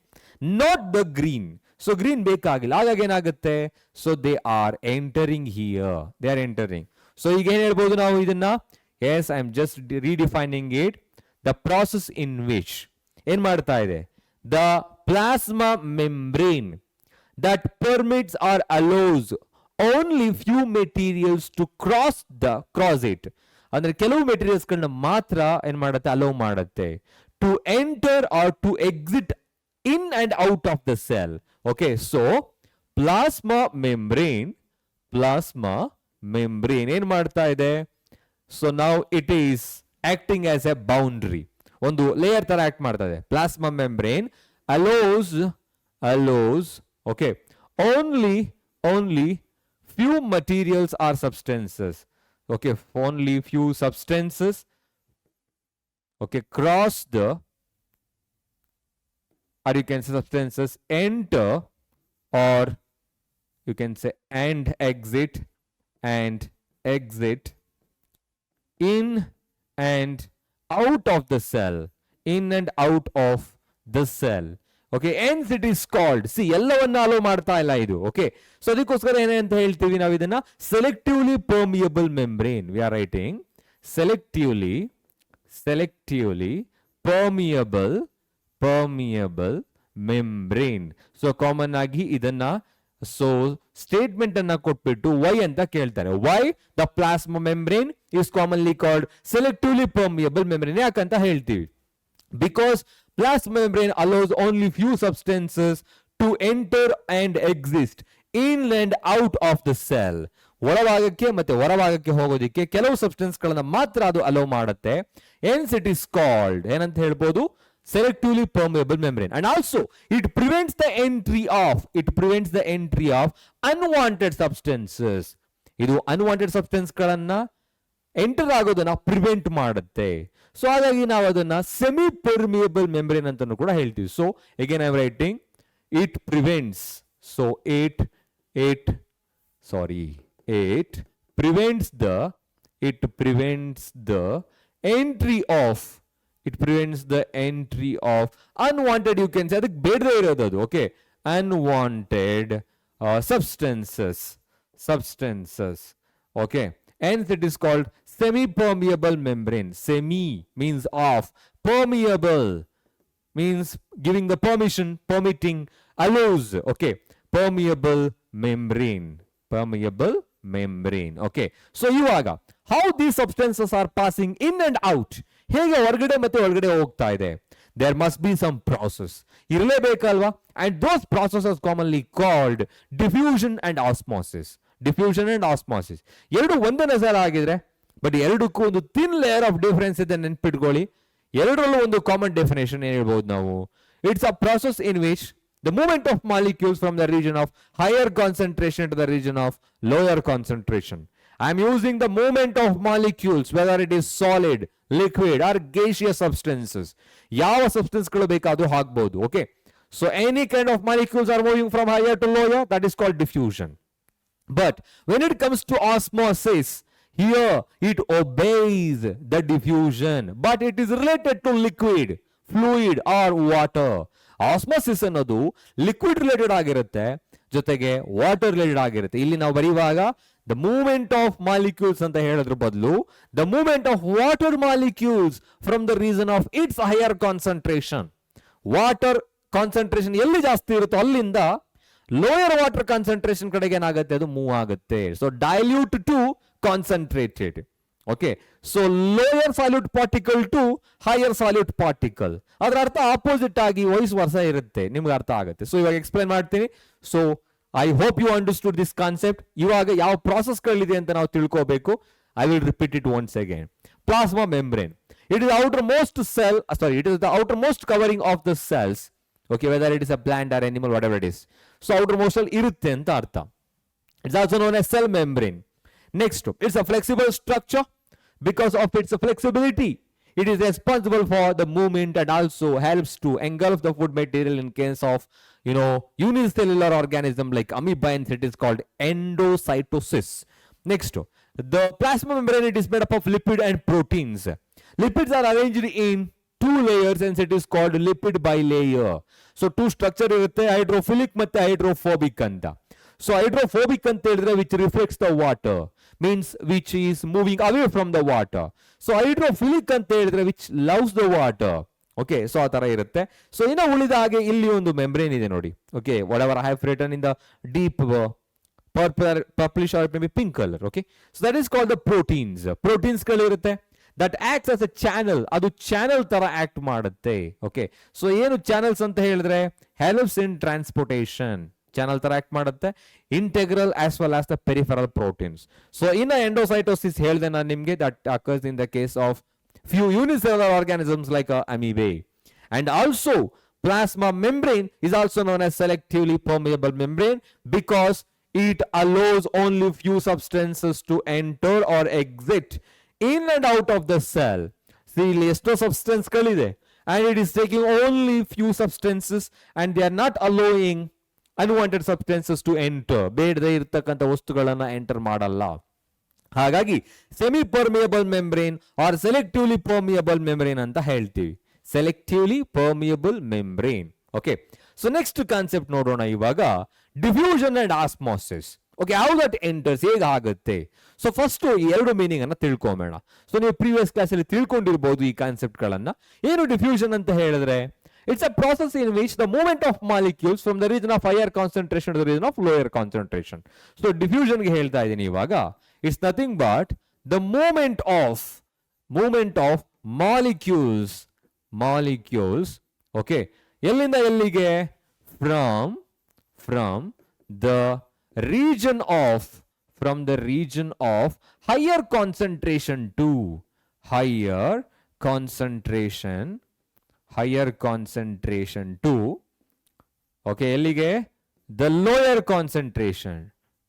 not the green. So green ಬೇಕಾಗಿಲ್ಲ, ಹಾಗಾಗಿ ಏನಾಗುತ್ತೆ, so they are entering here, so ಈಗ ಏನ್ ಹೇಳ್ಬೋದು ನಾವು ಇದನ್ನ, yes, I am just redefining it, the process in which ಏನ್ ಮಾಡ್ತಾ ಇದೆ, the plasma membrane that permits or allows only few materials to cross it, ಅಂದ್ರೆ ಕೆಲವು ಮೆಟೀರಿಯಲ್ಸ್ ಗಳನ್ನ ಮಾತ್ರ ಏನ್ ಮಾಡುತ್ತೆ, ಅಲೋ ಮಾಡುತ್ತೆ, to enter or to exit in and out of the cell. Okay, so plasma membrane ಏನ್ ಮಾಡ್ತಾ ಇದೆ, so now it is acting as a boundary, ಒಂದು ಲೇಯರ್ ತರ ಆಕ್ಟ್ ಮಾಡ್ತಾ ಇದೆ. Plasma membrane allows okay, only few materials or substances, okay, only few substances, okay, cross the or you can say substances enter, or you can say and exit in and out of the cell, in and out of the cell. Okay, hence it is called, see ಎಲ್ಲವನ್ನ hello ಮಾಡ್ತಾ ಇಲ್ಲ ಇದು. Okay, so ಅದಕ್ಕೋಸ್ಕರ ಏನೇ ಅಂತ ಹೇಳ್ತೀವಿ ನಾವು ಇದನ್ನ selectively permeable membrane. We are writing selectively permeable membrane. So common ಆಗಿ ಇದನ್ನ ಸೊ ಸ್ಟೇಟ್ಮೆಂಟ್ ಅನ್ನ ಕೊಟ್ಬಿಟ್ಟು ವೈ ಅಂತ ಕೇಳ್ತಾರೆ. Why the plasma membrane is commonly called selectively permeable membrane. ಯಾಕಂತ ಹೇಳ್ತೀವಿ, because plasma membrane allows only few substances to enter and exist in and out of the cell. ಒಳಭಾಗಕ್ಕೆ ಮತ್ತೆ ಹೊರಭಾಗಕ್ಕೆ ಹೋಗೋದಿಕ್ಕೆ ಕೆಲವು ಸಬ್ಸ್ಟೆನ್ಸ್ ಗಳನ್ನ ಮಾತ್ರ ಅದು ಅಲೋ ಮಾಡುತ್ತೆ. hence it is called ಏನಂತ ಹೇಳ್ಬೋದು, selectively permeable membrane. And also it prevents the entry of unwanted substances. ಇದು unwanted substance ಗಳನ್ನ ಎಂಟರ್ ಆಗೋದನ್ನ ಪ್ರಿವೆಂಟ್ ಮಾಡುತ್ತೆ. ಸೊ ಹಾಗಾಗಿ ನಾವು ಅದನ್ನ ಸೆಮಿ ಪರ್ಮಿಯಬಲ್ ಮೆಂಬ್ರೇನ್ ಅಂತಾನು ಕೂಡ ಹೇಳ್ತೀವಿ. So again I am writing it prevents. So it prevents the entry of unwanted, you can say ಅದಕ್ಕೆ ಬೇಡದೇ ಇರೋದು ಅದು. Okay, unwanted substances. Okay, hence it is called semi-permeable membrane. Semi means of, permeable means giving the permission, permitting, allows. Okay, permeable membrane. Okay, so ಇವಾಗ how these substances are passing in and out, ಹೇಗೆ ಹೊರಗಡೆ ಮತ್ತೆ ಒಳಗಡೆ ಹೋಗ್ತಾ ಇದೆ, there must be some process ಇರಲೇಬೇಕಲ್ವಾ. and those processes commonly called diffusion and osmosis. ಎರಡು ಒಂದನೇ ಸಲ ಆಗಿದ್ರೆ, ಬಟ್ ಎರಡಕ್ಕೂ ಒಂದು ಥಿನ್ ಲೇಯರ್ ಆಫ್ ಡಿಫರೆನ್ಸ್ ಇದೆ, ನೆನ್ಪಿಟ್ಕೊಳ್ಳಿ. ಎರಡರಲ್ಲೂ ಒಂದು ಕಾಮನ್ ಡೆಫಿನೇಷನ್ ಏನ್ ಹೇಳ್ಬೋದು ನಾವು, it's a process in which the movement of molecules from the region of higher concentration to the region of lower concentration. I am using the movement of molecules, whether it is solid, liquid or gaseous substances. ಯಾವ substance ಗಳು ಬೇಕಾದ್ರೂ ಹಾಕಬಹುದು. Okay, so any kind of molecules are moving from higher to lower, that is called diffusion. But when it comes to osmosis, here it obeys the diffusion, but it is related to liquid, fluid or water. Osmosis ಅನ್ನೋದು liquid related ಆಗಿರುತ್ತೆ, ಜೊತೆಗೆ water related ಆಗಿರುತ್ತೆ. ಇಲ್ಲಿ ನಾವು ಬರೆಯುವಾಗ the movement of molecules ಅಂತ ಹೇಳೋದ್ರ ಬದಲು the movement of water molecules from the reason of it's higher concentration. Water concentration ಎಲ್ಲಿ ಜಾಸ್ತಿ ಇರುತ್ತೋ ಅಲ್ಲಿಂದ ಲೋಯರ್ ವಾಟರ್ ಕಾನ್ಸಂಟ್ರೇಷನ್ ಕಡೆಗೆ ಏನಾಗುತ್ತೆ, ಅದು ಮೂವ್ ಆಗುತ್ತೆ. So dilute to concentrated. Okay, so lower solute particle to higher solute particle, ಅದರ ಅರ್ಥ ಆಪೋಸಿಟ್ ಆಗಿ ವೈಸ್ ವರ್ಷ ಇರುತ್ತೆ, ನಿಮ್ಗೆ ಅರ್ಥ ಆಗುತ್ತೆ. ಸೊ ಇವಾಗ ಎಕ್ಸ್ಪ್ಲೈನ್ ಮಾಡ್ತೀನಿ. So I hope you understood this concept. ಇವಾಗ ಯಾವ ಪ್ರಾಸೆಸ್ಗಳಿದೆ ಅಂತ ನಾವು ತಿಳ್ಕೋಬೇಕು. I will repeat it once again. Plasma membrane, it is the outermost cell, it is the outermost covering of the cells. Okay, whether it is a plant or animal, whatever it is. So outermost cell irutte anta artha. It's also known as cell membrane. Next, it's a flexible structure. Because of its flexibility, it is responsible for the movement and also helps to engulf the food material in case of, unicellular organism like amoeba. It is called endocytosis. Next, the plasma membrane, it is made up of lipid and proteins. Lipids are arranged in two layers and it is called lipid bilayer. So two structure irutte, hydrophilic ಮತ್ತೆ hydrophobic anta. So hydrophobic anta ಹೇಳಿದ್ರೆ which reflects the water, means which is moving away from the water. So hydrophilic anta ಹೇಳಿದ್ರೆ which loves the water. Okay, so ಆ ತರ ಇರುತ್ತೆ. So ಇನ್ನು ಉಳಿದ ಹಾಗೆ ಇಲ್ಲಿ ಒಂದು ಮೆಂಬ್ರೇನ್ ಇದೆ ನೋಡಿ. Okay, whatever I have written in the deep purplish or maybe pink color. Okay, so that is called the proteins. Proteins ಗಳು ಇರುತ್ತೆ, that acts as a channel. ಅದು ಚಾನೆಲ್ ತರ ಆಕ್ಟ್ ಮಾಡುತ್ತೆ. ಓಕೆ, ಸೊ ಏನು channels ಅಂತ ಹೇಳಿದ್ರೆ helps in transportation. Channel ತರ act ಮಾಡುತ್ತೆ. Integral as well as the peripheral proteins. So ಇನ್ನ ಎಂಡೋಸೈಟೋಸಿಸ್ ಹೇಳಿದೆ ನಾನು ನಿಮಗೆ, that occurs in the case of few unicellular organisms like amoeba. And also plasma membrane is also known as selectively permeable membrane because it allows only few substances to enter or exit in and out of the cell. See, ಇಲ್ಲಿ ಎಷ್ಟೋ substance ಗಳಿದೆ and it is taking only few substances and they are not allowing unwanted substances to enter. ಬೇಡದೇ ಇರತಕ್ಕಂಥ ವಸ್ತುಗಳನ್ನ enter ಮಾಡಲ್ಲ. ಹಾಗಾಗಿ semi permeable membrane or selectively permeable membrane ಅಂತ ಹೇಳ್ತೀವಿ. Selectively permeable membrane. Okay, so next concept ನೋಡೋಣ ಇವಾಗ, diffusion and osmosis. Okay, how that enters, ಹೇಗಾಗುತ್ತೆ. ಸೊ ಫಸ್ಟ್ ಈ ಎರಡು ಮೀನಿಂಗ್ ಅನ್ನ ತಿಳ್ಕೊಂಬೇಡ. ಸೊ ನೀವು ಪ್ರೀವಿಯಸ್ ಕ್ಲಾಸ್ ಅಲ್ಲಿ ತಿಳ್ಕೊಂಡಿರ್ಬೋದು ಈ ಕಾನ್ಸೆಪ್ಟ್ ಗಳನ್ನ. ಏನು ಡಿಫ್ಯೂಷನ್ ಅಂತ ಹೇಳಿದ್ರೆ, it's a process in which the movement of molecules from the region of higher concentration to the region of lower concentration. So diffusion ಗೆ ಹೇಳ್ತಾ ಇದ್ದೀನಿ ಇವಾಗ, it's nothing but the movement of molecules, okay, ಎಲ್ಲಿಂದ ಎಲ್ಲಿಗೆ, from the region of higher concentration to higher concentration to, okay, ಎಲ್ಲಿಗೆ, the lower concentration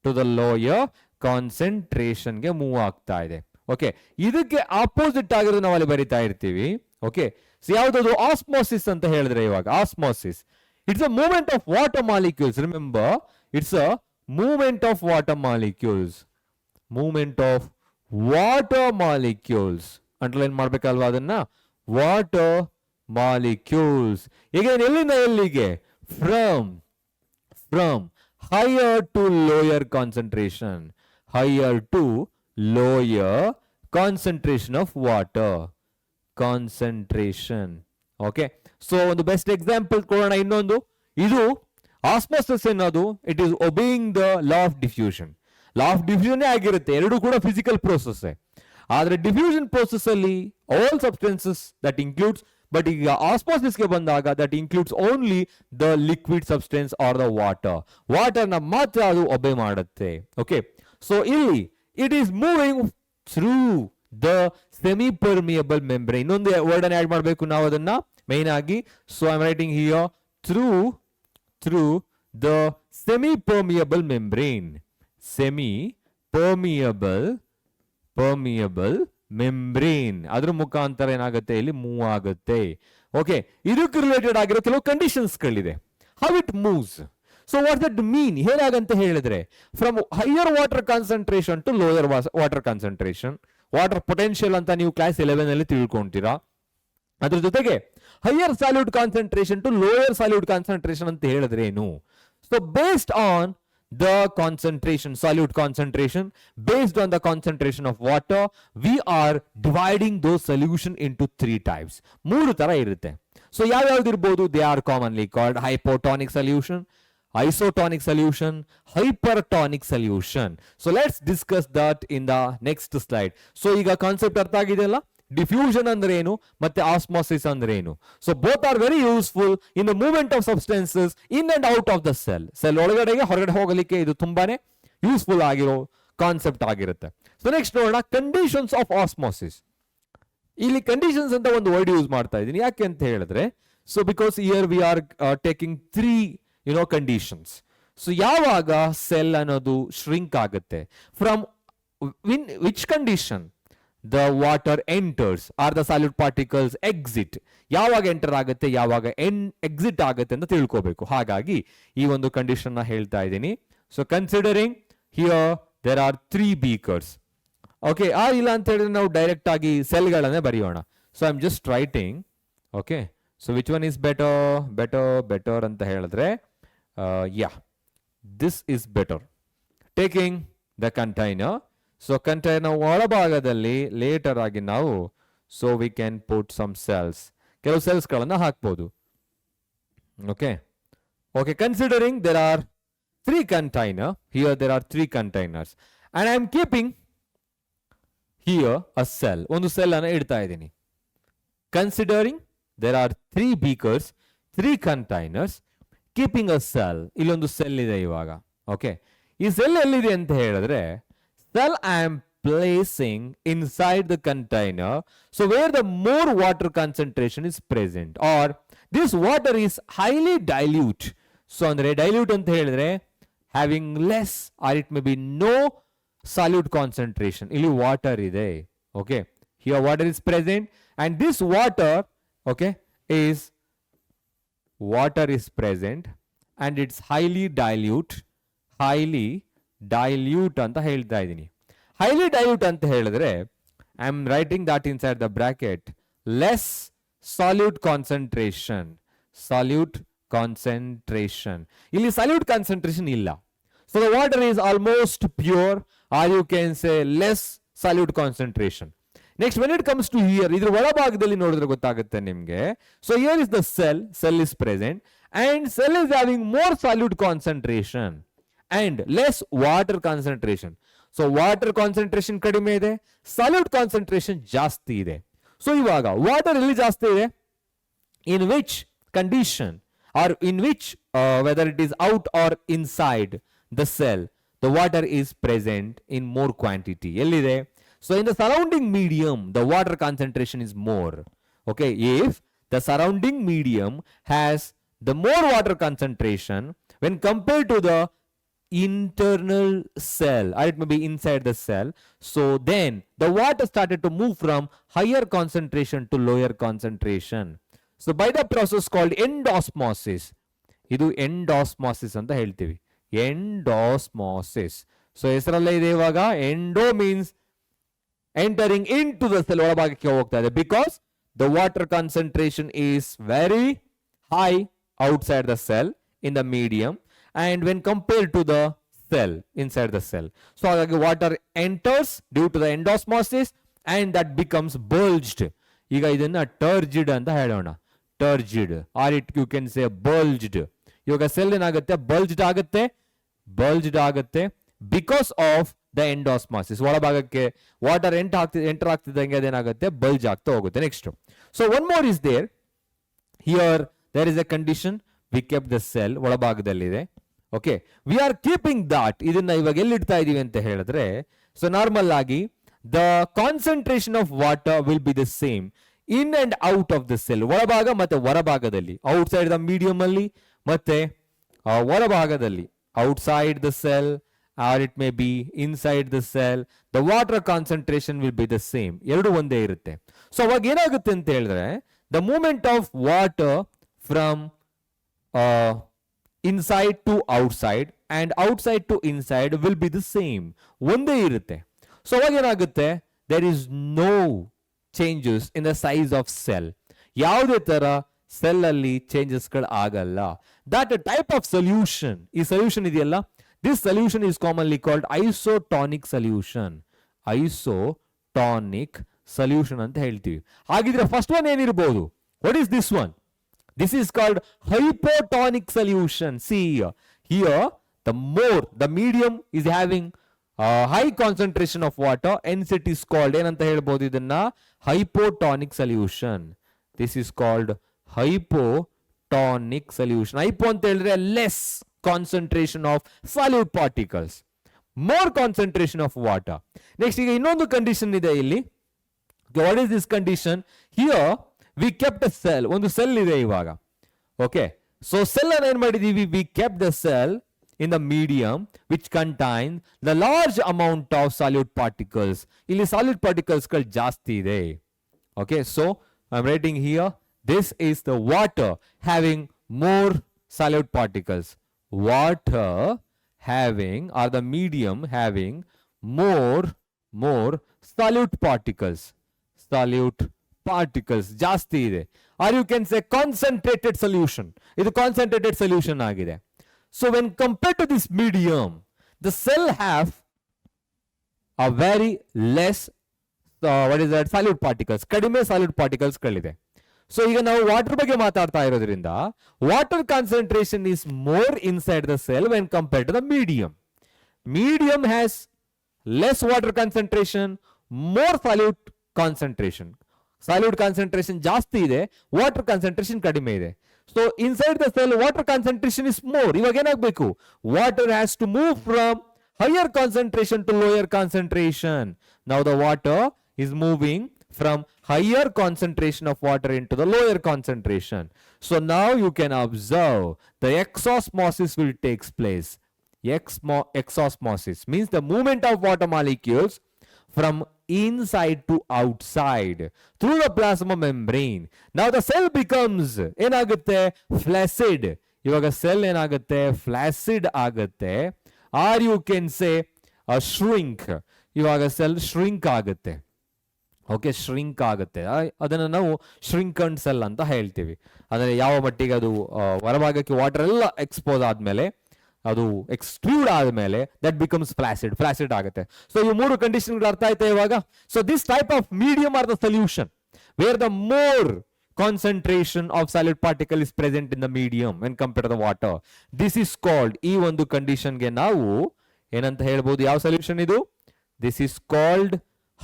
to the lower concentration ಗೆ move ಆಗ್ತಾ ಇದೆ. ಓಕೆ, ಇದಕ್ಕೆ ಆಪೋಸಿಟ್ ಆಗಿರೋದು ನಾವು ಅಲ್ಲಿ ಬರಿತಾ ಇರ್ತೀವಿ. ಓಕೆ, ಸೊ ಯಾವ್ದು ಆಸ್ಮೋಸಿಸ್ ಅಂತ ಹೇಳಿದ್ರೆ, ಇವಾಗ osmosis, it's a movement of water molecules. Remember, it's a movement of water molecules. Underline ಮಾಡ್ಬೇಕಲ್ವಾ ಅದನ್ನ, ವಾಟರ್ molecules. Again, ಎಲ್ಲಿಂದ ಎಲ್ಲಿಗೆ, from higher to lower concentration of water concentration. Okay, so ಒಂದು best example ಕೊಡೋಣ. ಇನ್ನೊಂದು, ಇದು ಆಸ್ಮೋಸಿಸ್ ಅನ್ನೋದು, it is obeying the law of diffusion. Law of diffusion ಆಗಿರುತ್ತೆ, ಎರಡು ಕೂಡ ಫಿಸಿಕಲ್ ಪ್ರೋಸೆಸ್. ಆದ್ರೆ ಡಿಫ್ಯೂಷನ್ ಪ್ರೋಸೆಸ್ ಅಲ್ಲಿ all substances that includes, but ಈಗ ಆಸ್ಮೋಸಿಸ್ಗೆ ಬಂದಾಗ that includes only the liquid substance or the ವಾಟರ್ನ ಮಾತ್ರ ಅದು ಒಬೆ ಮಾಡುತ್ತೆ. ಓಕೆ, ಸೊ ಇಲ್ಲಿ it is moving through the semi permeable membrane. ಇನ್ನೊಂದು ವರ್ಡ್ ಅನ್ನು ಆಡ್ ಮಾಡಬೇಕು ನಾವು ಅದನ್ನ ಮೇನ್ ಆಗಿ. So I am writing here through the semi permeable membrane. Permeable membrane, ಅದ್ರ ಮುಖಾಂತರ ಏನಾಗುತ್ತೆ, ಇಲ್ಲಿ ಮೂವ್ ಆಗುತ್ತೆ. ಓಕೆ, ಇದಕ್ಕೆ ರಿಲೇಟೆಡ್ ಆಗಿರೋ ಕೆಲವು ಕಂಡೀಷನ್ಸ್ ಗಳಿದೆ. How it moves, so what that mean, ಹೇಗಾಗಂತ ಹೇಳಿದ್ರೆ, from higher water concentration to lower water concentration. Water potential ಅಂತ ನೀವು ಕ್ಲಾಸ್ 11 ಅಲ್ಲಿ ತಿಳ್ಕೊಂತೀರಾ. ಅದ್ರ ಜೊತೆಗೆ higher solute concentration to lower solute concentration ಅಂತ ಹೇಳಿದ್ರೆ ಏನು. So based on the solute concentration, based on the concentration of water, we are dividing those solution into 3 types. ಮೂರು ತರ ಇರುತ್ತೆ. ಸೊ ಯಾವ್ಯಾವ್ದು ಇರ್ಬೋದು, they are commonly called hypotonic solution, isotonic solution, hypertonic solution. So let's discuss that in the next slide. So ಈಗ concept ಅರ್ಥ ಆಗಿದೆಯಲ್ಲ, diffusion ಅಂದ್ರೆ ಏನು ಮತ್ತೆ ಆಸ್ಮೋಸಿಸ್ ಅಂದ್ರೆ ಏನು. So both are very useful in the movement of substances in and out of the cell ಒಳಗಡೆಗೆ ಹೊರಗಡೆ ಹೋಗಲಿಕ್ಕೆ ಇದು ತುಂಬಾನೇ ಯೂಸ್ಫುಲ್ ಆಗಿರೋ ಕಾನ್ಸೆಪ್ಟ್ ಆಗಿರುತ್ತೆ. ಸೊ ನೆಕ್ಸ್ಟ್ ನೋಡೋಣ, ಕಂಡೀಷನ್ಸ್ ಆಫ್ ಆಸ್ಮೋಸಿಸ್. ಇಲ್ಲಿ ಕಂಡೀಷನ್ಸ್ ಅಂತ ಒಂದು ವರ್ಡ್ ಯೂಸ್ ಮಾಡ್ತಾ ಇದ್ದೀನಿ, ಯಾಕೆ ಅಂತ ಹೇಳಿದ್ರೆ, so because year we are taking 3 conditions. So ಯಾವಾಗ ಸೆಲ್ ಅನ್ನೋದು ಶ್ರಿಂಕ್ ಆಗುತ್ತೆ, from which condition the water enters or the solute particles exit. ಯಾವಾಗ ಎಂಟರ್ ಆಗುತ್ತೆ, ಯಾವಾಗ ಎಕ್ಸಿಟ್ ಆಗುತ್ತೆ ಅಂತ ತಿಳ್ಕೋಬೇಕು. ಹಾಗಾಗಿ ಈ ಒಂದು ಕಂಡೀಷನ್ ನ ಹೇಳ್ತಾ ಇದ್ದೀನಿ. So considering here there are 3 beakers. Okay, ಇಲ್ಲ ಅಂತ ಹೇಳಿದ್ರೆ ನಾವು ಡೈರೆಕ್ಟ್ ಆಗಿ ಸೆಲ್ ಗಳನ್ನೇ ಬರೆಯೋಣ. So I am just writing. Okay, so which one is better ಅಂತ ಹೇಳಿದ್ರೆ, this is better. Taking the container. So container ಒಳಭಾಗದಲ್ಲಿ ಲೇಟರ್ ಆಗಿ ನಾವು, so we can put some cells, ಕೆಲವು ಸೆಲ್ಸ್ ಗಳನ್ನ ಹಾಕ್ಬೋದು. Okay, considering there are 3 container, here there are 3 containers and I am keeping here a cell. ಒಂದು cell ಅನ್ನು ಇಡ್ತಾ ಇದ್ದೀನಿ. Considering there are 3 beakers, 3 containers, keeping a cell. ಇಲ್ಲೊಂದು cell ಇದೆ ಇವಾಗ. ಓಕೆ, ಈ ಸೆಲ್ ಎಲ್ಲಿದೆ ಅಂತ ಹೇಳಿದ್ರೆ, cell I am placing inside the container, so where the more water concentration is present, or this water is highly dilute. So andre dilute anta helidre having less or it may be no solute concentration. Illi water ide. Okay, here water is present and this water, okay, is water is present and it's highly dilute ಅಂತ ಹೇಳ್ತಾ ಇದ್ದೀನಿ. highly dilute ಅಂತ ಹೇಳಿದ್ರೆ I am writing that inside the bracket, less solute concentration. ಇಲ್ಲಿ solute concentration ಇಲ್ಲ. So the water is almost pure, or you can say less solute concentration. Next, when it comes to here, ಇದ್ರ ಒಳಭಾಗದಲ್ಲಿ ನೋಡಿದ್ರೆ ಗೊತ್ತಾಗುತ್ತೆ ನಿಮಗೆ. So here is the cell is present and cell is having more solute concentration and less water concentration. So water concentration ಕಡಿಮೆ ಇದೆ, solute concentration ಜಾಸ್ತಿ ಇದೆ. So ಇವಾಗ water ಎಲ್ಲಿ ಜಾಸ್ತಿ ಇದೆ? In which condition, or in which whether it is out or inside the cell, the water is present in more quantity. ಎಲ್ಲಿದೆ? So in the surrounding medium, the water concentration is more. Okay, if the surrounding medium has the more water concentration when compared to the internal cell, or it may be inside the cell, so then the water started to move from higher concentration to lower concentration. So by the process called endosmosis. ಇದು endosmosis ಅಂತ ಹೇಳ್ತೀವಿ. Endosmosis. So ಹೆಸರಲ್ಲೇ ಇದೆ ಇವಾಗ. Endo means entering into the cell, ಒಳಭಾಗಕ್ಕೆ ಹೋಗ್ತಾ ಇದೆ, because the water concentration is very high outside the cell in the medium and when compared to the cell inside the cell. So water enters due to the endosmosis and that becomes bulged. ಈಗ ಇದನ್ನ turgid ಅಂತ ಹೇಳೋಣ. Turgid, or you can say bulged. ಇವಾಗ cell ಏನಾಗುತ್ತೆ? bulged ಆಗುತ್ತೆ because of the endosmosis. ಒಳಭಾಗಕ್ಕೆ water enter ಆಗ್ತಿದ್ದಂಗೆ ಅದೇನಾಗುತ್ತೆ? bulge ಆಗ್ತಾ ಹೋಗುತ್ತೆ. Next, so one more is there. Here there is a condition, we kept the cell ಒಳಭಾಗದಲ್ಲಿದೆ. Okay, we are keeping that. ಇದನ್ನ ಇವಾಗ ಎಲ್ಲಿ ಇಡ್ತಾ ಇದೀವಿ ಅಂತ ಹೇಳಿದ್ರೆ, so normal ಆಗಿ the concentration of water will be the same in and out of the cell. ಒಳಭಾಗ ಮತ್ತೆ ಹೊರಭಾಗದಲ್ಲಿ, outside the medium ಅಲ್ಲಿ ಮತ್ತೆ ಹೊರಭಾಗದಲ್ಲಿ, outside the cell or it may be inside the cell, the water concentration will be the same. ಎರಡು ಒಂದೇ ಇರುತ್ತೆ. So ಅವಾಗ ಏನಾಗುತ್ತೆ ಅಂತ ಹೇಳಿದ್ರೆ, the movement of water from inside to outside and outside to inside will be the same. ಒಂದೇ ಇರುತ್ತೆ. So ಅವಾಗ ಏನಾಗುತ್ತೆ? there is no changes in the size of cell. ಯಾವುದೇ ತರ ಸೆಲ್ ಅಲ್ಲಿ ಚೇಂಜಸ್ ಗಳು ಆಗಲ್ಲ. that a type of solution, ಈ ಸೊಲ್ಯೂಷನ್ ಇದೆಯಲ್ಲ, this solution is commonly called isotonic solution. Isotonic solution ಅಂತ ಹೇಳ್ತೀವಿ. ಹಾಗಿದ್ರೆ ಫಸ್ಟ್ ಒನ್ ಏನಿರಬಹುದು? what is this one? This is called hypotonic solution. See here, the medium is having high concentration of water, hence it is called ಏನಂತ ಹೇಳ್ಬೋದು ಇದನ್ನ? hypotonic solution. This is called hypotonic solution. hypo ಅಂತ ಹೇಳಿದ್ರೆ less concentration of solute particles, more concentration of water. Next, ಈಗ ಇನ್ನೊಂದು condition ಇದೆ ಇಲ್ಲಿ. what is this condition? Here we kept a cell. ಒಂದು ಸೆಲ್ ಇದೆ ಇವಾಗ. okay, so cell ಅನ್ನು ಏನು ಮಾಡಿದೀವಿ? we kept the cell in the medium which contains the large amount of solute particles. ಇಲ್ಲಿ solute particles ಗಳು ಜಾಸ್ತಿ ಇದೆ. okay, so I'm writing here, this is the water having more solute particles. Water having, or the medium having more solute particles. ಜಾಸ್ತಿ ಇದೆ. or you can say concentrated solution. ಇದು concentrated solution ಆಗಿದೆ. so when compared to this medium, the cell have a very less solute particles. ಕಡಿಮೆ solute particles ಗಳಿದೆ. So ಈಗ ನಾವು water ಬಗ್ಗೆ ಮಾತಾಡ್ತಾ ಇರೋದ್ರಿಂದ, water concentration is more inside the cell when compared to the medium. Medium has less water concentration, more solute concentration. Solute concentration ಜಾಸ್ತಿ ಇದೆ, water concentration ಕಡಿಮೆ ಇದೆ. So inside the cell water concentration is more. ಇವಾಗ ಏನಾಗಬೇಕು? Water has to move from higher concentration to lower concentration. Now the water is moving from higher concentration of water into the lower concentration. So now you can observe the exosmosis will take place. Exosmosis means the movement of water molecules from inside to outside through the plasma membrane. Now the cell becomes ಏನಾಗುತ್ತೆ flaccid. ಇವಾಗ cell ಏನಾಗುತ್ತೆ flaccid ಆಗುತ್ತೆ, or you can say shrink. ಇವಾಗ cell shrink ಆಗುತ್ತೆ. Okay, shrink ಆಗುತ್ತೆ. ಅದನ್ನು ನಾವು ಶ್ರಿಂಕಂಡ್ cell ಅಂತ ಹೇಳ್ತೀವಿ. ಅಂದರೆ ಯಾವ ಮಟ್ಟಿಗೆ ಅದು ಹೊರಭಾಗಕ್ಕೆ ವಾಟರ್ ಎಲ್ಲ ಎಕ್ಸ್ಪೋಸ್ ಆದಮೇಲೆ, ಅದು ಎಕ್ಸ್ಟ್ರೂಡ್ ಆದಮೇಲೆ ದಟ್ ಬಿಕಮ್ಸ್ ಫ್ಲಾಸಿಡ್ ಆಗುತ್ತೆ. ಸೊ ಈ ಮೂರು ಕಂಡೀಷನ್ಗಳು ಅರ್ಥ ಆಯ್ತಾ ಇವಾಗ? So this type of medium are the solution where the more concentration of solid particle is present in the medium when compared to the water. This is called, ಈ ಒಂದು condition ಗೆ ನಾವು ಏನಂತ ಹೇಳ್ಬೋದು? ಯಾವ ಸೊಲ್ಯೂಷನ್ ಇದು? This is called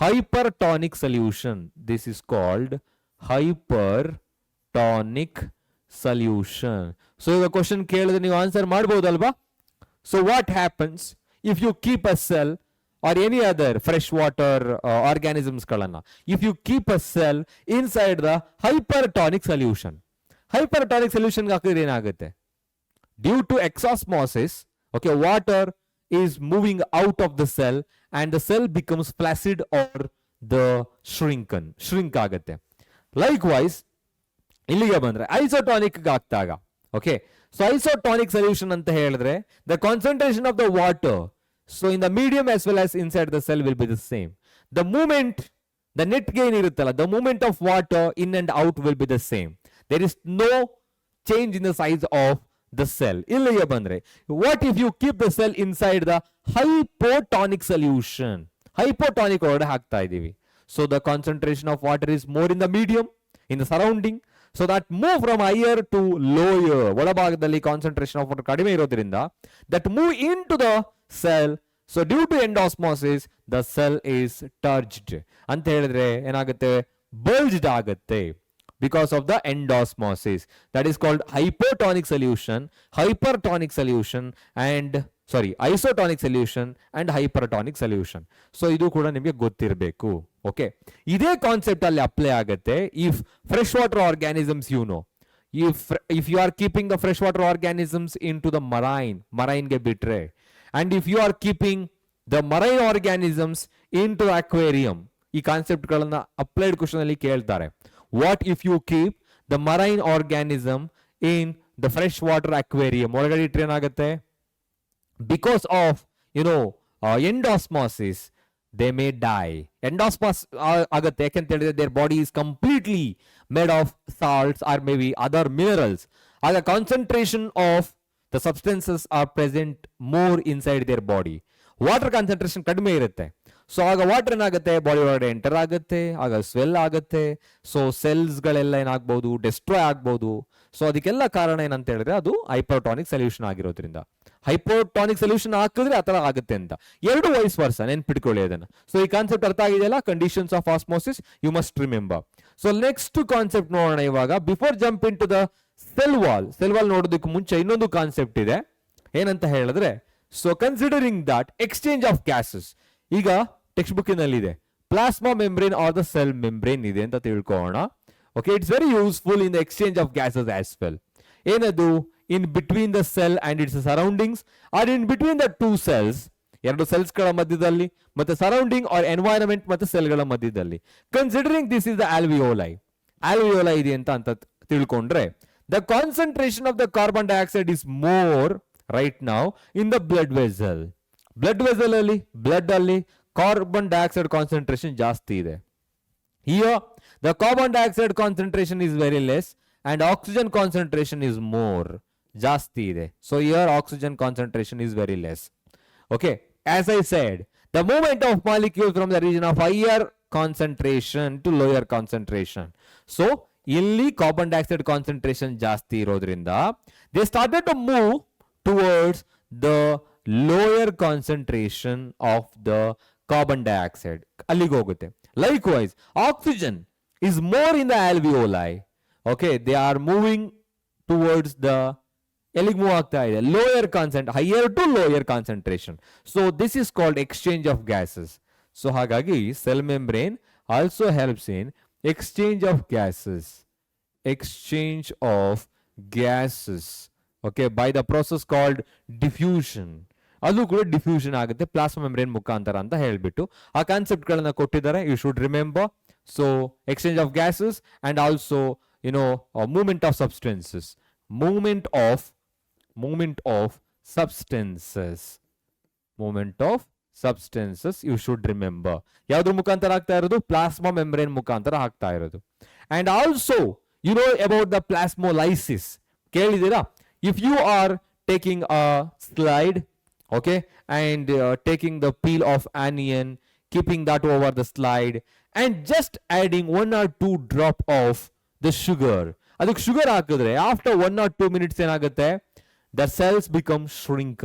hypertonic solution. This is called hypertonic solution. So ಈಗ question ಕೇಳಿದ್ರೆ ನೀವು answer ಮಾಡ್ಬೋದಲ್ವಾ? So what happens if you keep a cell or any other freshwater organisms ಗಳನ್ನ, if you keep a cell inside the hypertonic solution? Hypertonic solution ಹಾಕಿದ್ರೆ ಏನಾಗುತ್ತೆ? Due to exosmosis, okay, water is moving out of the cell and the cell becomes flaccid or the shrink ಆಗುತ್ತೆ. Likewise ಇಲ್ಲಿಗೆ ಬಂದ್ರೆ isotonic ಆಗ್ತಾಗ, okay, so isotonic solution ಅಂತ ಹೇಳಿದ್ರೆ the concentration of the water, so in the medium as well as inside the cell will be the same. The movement, the net gain iruttalla, the movement of water in and out will be the same. There is no change in the size of the cell. Illiye bandre, what if you keep the cell inside the hypotonic solution? Hypotonic order ಹಾಕ್ತಾ ಇದೀವಿ. So the concentration of water is more in the medium, in the surrounding. So that move from higher to lower, ಒಳಭಾಗದಲ್ಲಿ concentration of water ಕಡಿಮೆ ಇರೋದ್ರಿಂದ that move into the cell. So due to endosmosis the cell is turgid ಅಂತ ಹೇಳಿದ್ರೆ ಏನಾಗುತ್ತೆ? bulged ಆಗುತ್ತೆ because of the endosmosis. That is called hypotonic solution, hypertonic solution and isotonic solution and hypertonic solution. So ಇದು ಕೂಡ ನಿಮಗೆ ಗೊತ್ತಿರಬೇಕು. Okay, ಇದೇ concept ಅಲ್ಲಿ ಅಪ್ಲೈ ಆಗುತ್ತೆ if freshwater organisms, you know, if you are keeping the freshwater organisms into the marine ಗೆ ಬಿಟ್ರೆ, and if you are keeping the marine organisms into the aquarium, ಈ ಕಾನ್ಸೆಪ್ಟ್ ಗಳನ್ನ ಅಪ್ಲೈಡ್ ಕ್ವೆಶ್ಚನ್ ಅಲ್ಲಿ ಕೇಳ್ತಾರೆ. What if you keep the marine organism in the freshwater aquarium? ಒಳಗಡೆ ಇಟ್ರೆ ಏನಾಗುತ್ತೆ? Because of, you know, endosmosis they may die. Endosmosis ಆಗುತ್ತೆ ಯಾಕೆಂತ ಹೇಳಿದ್ರೆ their body is completely made of salts or maybe other minerals. ಆಗ concentration of the substances are present more inside their body. Water concentration ಕಡಿಮೆ ಇರುತ್ತೆ. So ಆಗ water ಏನಾಗುತ್ತೆ? Body ಒಳಗಡೆ enter ಆಗುತ್ತೆ, ಆಗ ಸ್ವೆಲ್ ಆಗುತ್ತೆ. ಸೊ ಸೆಲ್ಸ್ ಗಳೆಲ್ಲ ಏನಾಗ್ಬೋದು? ಡೆಸ್ಟ್ರಾಯ್ ಆಗ್ಬೋದು. ಸೊ ಅದಕ್ಕೆಲ್ಲ ಕಾರಣ ಏನಂತ ಹೇಳಿದ್ರೆ ಅದು ಹೈಪರ್ಟಾನಿಕ್ ಸೊಲ್ಯೂಷನ್ ಆಗಿರೋದ್ರಿಂದ. ಹೈಪೋಟಾನಿಕ್ ಸೊಲ್ಯೂಷನ್ ಹಾಕಿದ್ರೆ ಆ ತರ ಆಗುತ್ತೆ ಅಂತ. ಎರಡು ವೈಸ್ ವರ್ಸ, ನೆನ್ಪಿಟ್ಕೊಳ್ಳಿ ಅದನ್ನ. ಸೊ ಈ ಕಾನ್ಸೆಪ್ಟ್ ಅರ್ಥ ಆಗಿದೆಯಲ್ಲ? Conditions of osmosis you must remember. So next concept ನೋಡೋಣ ಇವಾಗ. Before jump in to the cell wall ನೋಡೋದಕ್ಕೆ ಮುಂಚೆ ಇನ್ನೊಂದು ಕಾನ್ಸೆಪ್ಟ್ ಇದೆ. ಏನಂತ ಹೇಳಿದ್ರೆ, so considering that exchange of gases, ಈಗ ಟೆಕ್ಸ್ಟ್ ಬುಕ್ ನಲ್ಲಿ ಇದೆ plasma membrane or the cell membrane ಇದೆ ಅಂತ ತಿಳ್ಕೊಳ್ಳೋಣ. Okay, it's very useful in the exchange of gases as well. ಏನದು? In between the cell and its surroundings or in between the two cells, ಎರಡು cells ಗಳ ಮಧ್ಯದಲ್ಲಿ, ಮತ್ತೆ surrounding R environment ಮತ್ತೆ cell ಗಳ ಮಧ್ಯದಲ್ಲಿ. Considering this is the alveoli ಇದೆ ಅಂತ ತಿಳ್ಕೊಂಡ್ರೆ, the concentration of the carbon dioxide is more right now in the blood vessel ಅಲ್ಲಿ blood ಅಲ್ಲಿ carbon dioxide concentration ಜಾಸ್ತಿ ಇದೆ. Here the carbon dioxide concentration is very less and oxygen concentration is more, ಜಾಸ್ತಿ ಇದೆ. So here oxygen concentration is very less. Okay, as I said, the movement of molecules from the region of higher concentration to lower concentration. So ಇಲ್ಲಿ carbon dioxide concentration ಜಾಸ್ತಿ ಇರೋದ್ರಿಂದ they started to move towards the lower concentration of the carbon dioxide. ಅಲ್ಲಿಗೆ ಹೋಗುತ್ತೆ. Likewise, oxygen is more in the alveoli. Okay, they are moving towards the ಎಲ್ಲಿಗೆ move ಆಗ್ತಾ ಇದೆ? higher to lower concentration. So this is called exchange of gases. So ಹಾಗಾಗಿ cell membrane also helps in exchange of gases. Exchange of gases. Okay, by the process called diffusion. ಅದು ಕೂಡ diffusion ಆಗುತ್ತೆ plasma membrane ಮುಖಾಂತರ ಅಂತ ಹೇಳ್ಬಿಟ್ಟು ಆ concept ಗಳನ್ನ ಕೊಟ್ಟಿದ್ದಾರೆ. You should remember. So exchange of gases and also movement of substances, movement of substances, movement of substances you should remember. ಯಾವ್ದ್ರ ಮುಖಾಂತರ ಆಗ್ತಾ ಇರೋದು? ಪ್ಲಾಸ್ಮಾ ಮೆಂಬ್ರೇನ್ ಮುಖಾಂತರ ಆಗ್ತಾ ಇರೋದು. And also you know about the plasmolysis. ಕೇಳಿದ್ದೀರಾ? If you are taking a slide, okay, and taking the peel of onion, keeping that over the slide and just adding 1 or 2 drop of the sugar, ಅದಕ್ಕೆ sugar ಹಾಕಿದ್ರೆ after 1 or 2 minutes ಏನಾಗುತ್ತೆ? The cells become shrink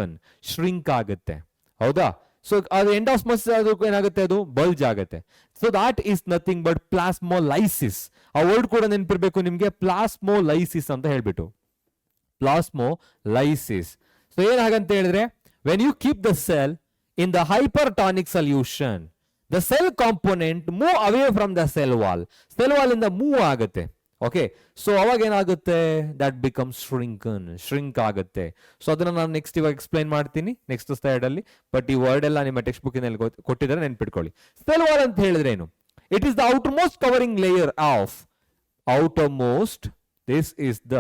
ಆಗುತ್ತೆ. ಹೌದಾ? So ಅದು ಎಂಡೋಸ್ಮೋಸಿಸ್ ಅದಕ್ಕೂ ಏನಾಗುತ್ತೆ? ಅದು bulge ಆಗುತ್ತೆ. So that is nothing but plasmolysis. ಆ ವರ್ಡ್ ಕೂಡ ನೆನಪಿರ್ಬೇಕು ನಿಮ್ಗೆ, ಪ್ಲಾಸ್ಮೋಲೈಸಿಸ್ ಅಂತ ಹೇಳ್ಬಿಟ್ಟು. ಪ್ಲಾಸ್ಮೋಲೈಸಿಸ್. ಸೊ ಏನಾಗಂತ ಹೇಳಿದ್ರೆ, when you keep the cell in the hypertonic solution, the cell component move away from the cell wall. Cell wall ಇಂದ ಮೂವ್ ಆಗುತ್ತೆ. ಓಕೆ, ಸೊ ಅವಾಗ ಏನಾಗುತ್ತೆ? ದಟ್ ಬಿಕಮ್ಸ್ ಶ್ರಿಂಕ್ ಆಗುತ್ತೆ. ಸೊ ಅದನ್ನ ನಾನು ನೆಕ್ಸ್ಟ್ ಇವಾಗ ಎಕ್ಸ್ಪ್ಲೈನ್ ಮಾಡ್ತೀನಿ ನೆಕ್ಸ್ಟ್ ಸ್ಲೈಡ್ ಅಲ್ಲಿ. ಬಟ್ ಈ ವರ್ಡ್ ಎಲ್ಲ ನಿಮ್ಮ ಟೆಕ್ಸ್ಟ್ ಬುಕ್ ನಲ್ಲಿ ಕೊಟ್ಟಿದ್ದಾರೆ, ನೆನ್ಪಿಟ್ಕೊಳ್ಳಿ. ಸೆಲ್ ವಾಲ್ ಅಂತ ಹೇಳಿದ್ರೆ ಏನು? It is the outermost covering layer of this is the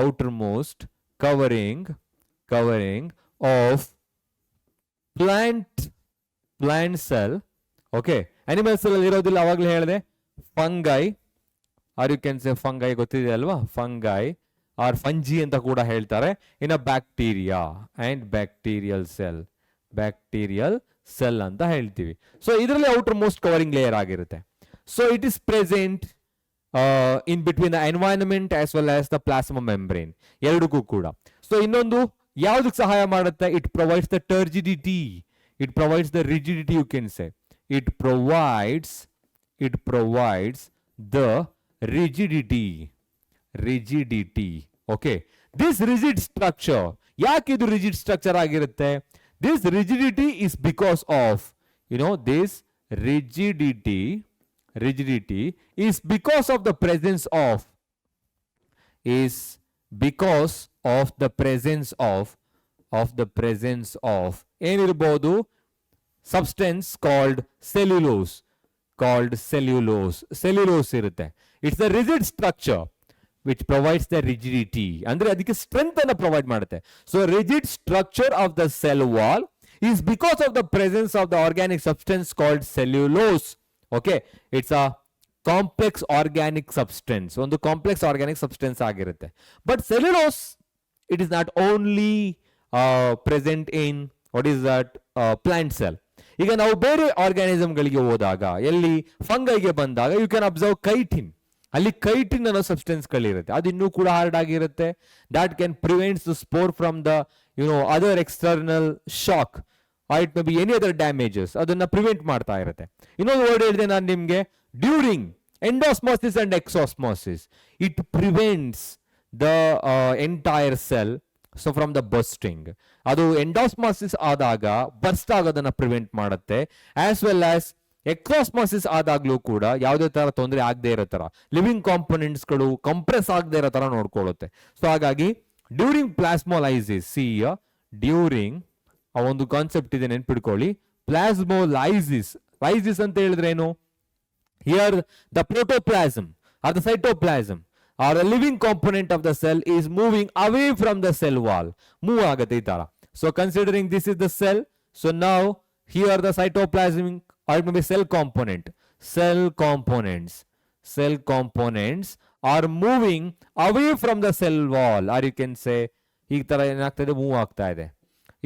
outermost covering of plant cell. Okay, animal cell ಅಲ್ಲಿ ಇರೋದಿಲ್ಲ, ಅವಾಗಲೇ ಹೇಳಿದೆ. Fungi or you can say fungi, ಗೊತ್ತಿದೆ ಅಲ್ವಾ? ಫಂಗೈ ಆರ್ ಫಂಜಿ ಅಂತ ಕೂಡ ಹೇಳ್ತಾರೆ. In bacteria and bacterial cell ಅಂತ ಹೇಳ್ತೀವಿ. ಸೊ ಇದರಲ್ಲಿ ಔಟರ್ ಮೋಸ್ಟ್ ಕವರಿಂಗ್ ಲೇಯರ್ ಆಗಿರುತ್ತೆ. So it is present in between the environment as well as the plasma membrane, ಎರಡಕ್ಕೂ ಕೂಡ. ಸೊ ಇನ್ನೊಂದು ಯಾವ್ದಕ್ಕೆ ಸಹಾಯ ಮಾಡುತ್ತೆ? It provides the turgidity, it provides the rigidity, you can say it provides the rigidity. Okay, this rigid structure, ಯಾಕೆ ಇದು rigid structure ಆಗಿರುತ್ತೆ? This rigidity is because of, this rigidity is because of the presence of ಏನಿರಬಹುದು? substance called cellulose ಇರುತ್ತೆ. It's the rigid structure which provides the rigidity, ಅಂದ್ರೆ ಅದಕ್ಕೆ strength ಅನ್ನು provide ಮಾಡುತ್ತೆ. So rigid structure of the cell wall is because of the presence of the organic substance called cellulose. Okay, it's a complex organic substance, ಒಂದು complex organic substance ಆಗಿರುತ್ತೆ. But cellulose it is not only present in what is that plant cell. ಈಗ ನಾವು ಬೇರೆ ಆರ್ಗ್ಯಾನಿಸಮ್ಗಳಿಗೆ ಹೋದಾಗ, ಎಲ್ಲಿ ಫಂಗೈಗೆ ಬಂದಾಗ, you can observe chitin. ಅಲ್ಲಿ chitin ಅನ್ನೋ ಸಬ್ಸ್ಟೆನ್ಸ್ ಗಳಿರುತ್ತೆ, ಅದು ಇನ್ನೂ ಕೂಡ ಹಾರ್ಡ್ ಆಗಿರುತ್ತೆ. That can prevents the spore from the other external shock, it may be any other damages, ಅದನ್ನ ಪ್ರಿವೆಂಟ್ ಮಾಡ್ತಾ ಇರುತ್ತೆ. ಇನ್ನೊಂದು ವರ್ಡ್ ಹೇಳಿದೆ ನಾನು ನಿಮ್ಗೆ, during endosmosis and exosmosis it prevents the entire cell so from the bursting. ಅದು endosmosis ಆದಾಗ burst ಆಗೋದನ್ನ ಪ್ರಿವೆಂಟ್ ಮಾಡುತ್ತೆ. ಆಸ್ ವೆಲ್ ಆಸ್ ಎಕ್ಸೋಸ್ಮೋಸಿಸ್ ಆದಾಗ್ಲೂ ಕೂಡ ಯಾವುದೇ ತರ ತೊಂದರೆ ಆಗದೆ ಇರೋ ತರ, ಲಿವಿಂಗ್ ಕಾಂಪೊನೆಂಟ್ಸ್ ಗಳು ಕಂಪ್ರೆಸ್ ಆಗದೆ ಇರೋ ತರ ನೋಡ್ಕೊಳ್ಳುತ್ತೆ. ಸೊ ಹಾಗಾಗಿ ಡ್ಯೂರಿಂಗ್ ಪ್ಲಾಸ್ಮೋಲೈಸಿಸ್, ಡ್ಯೂರಿಂಗ್ ಆ ಒಂದು ಕಾನ್ಸೆಪ್ಟ್ ಇದೆ, ನೆನ್ಪಿಡ್ಕೊಳ್ಳಿ. ಪ್ಲಾಸ್ಮೋಲೈಸಿಸ್ ಅಂತ ಹೇಳಿದ್ರೆ ಏನು? Here the protoplasm are the cytoplasm or a living component of the cell is moving away from the cell wall. Move agate itara. So considering this is the cell, so now here the cytoplasm or maybe cell components are moving away from the cell wall, or you can say ಈ ತರ ಏನಾಗ್ತದೆ, move ಆಗ್ತಾ ಇದೆ.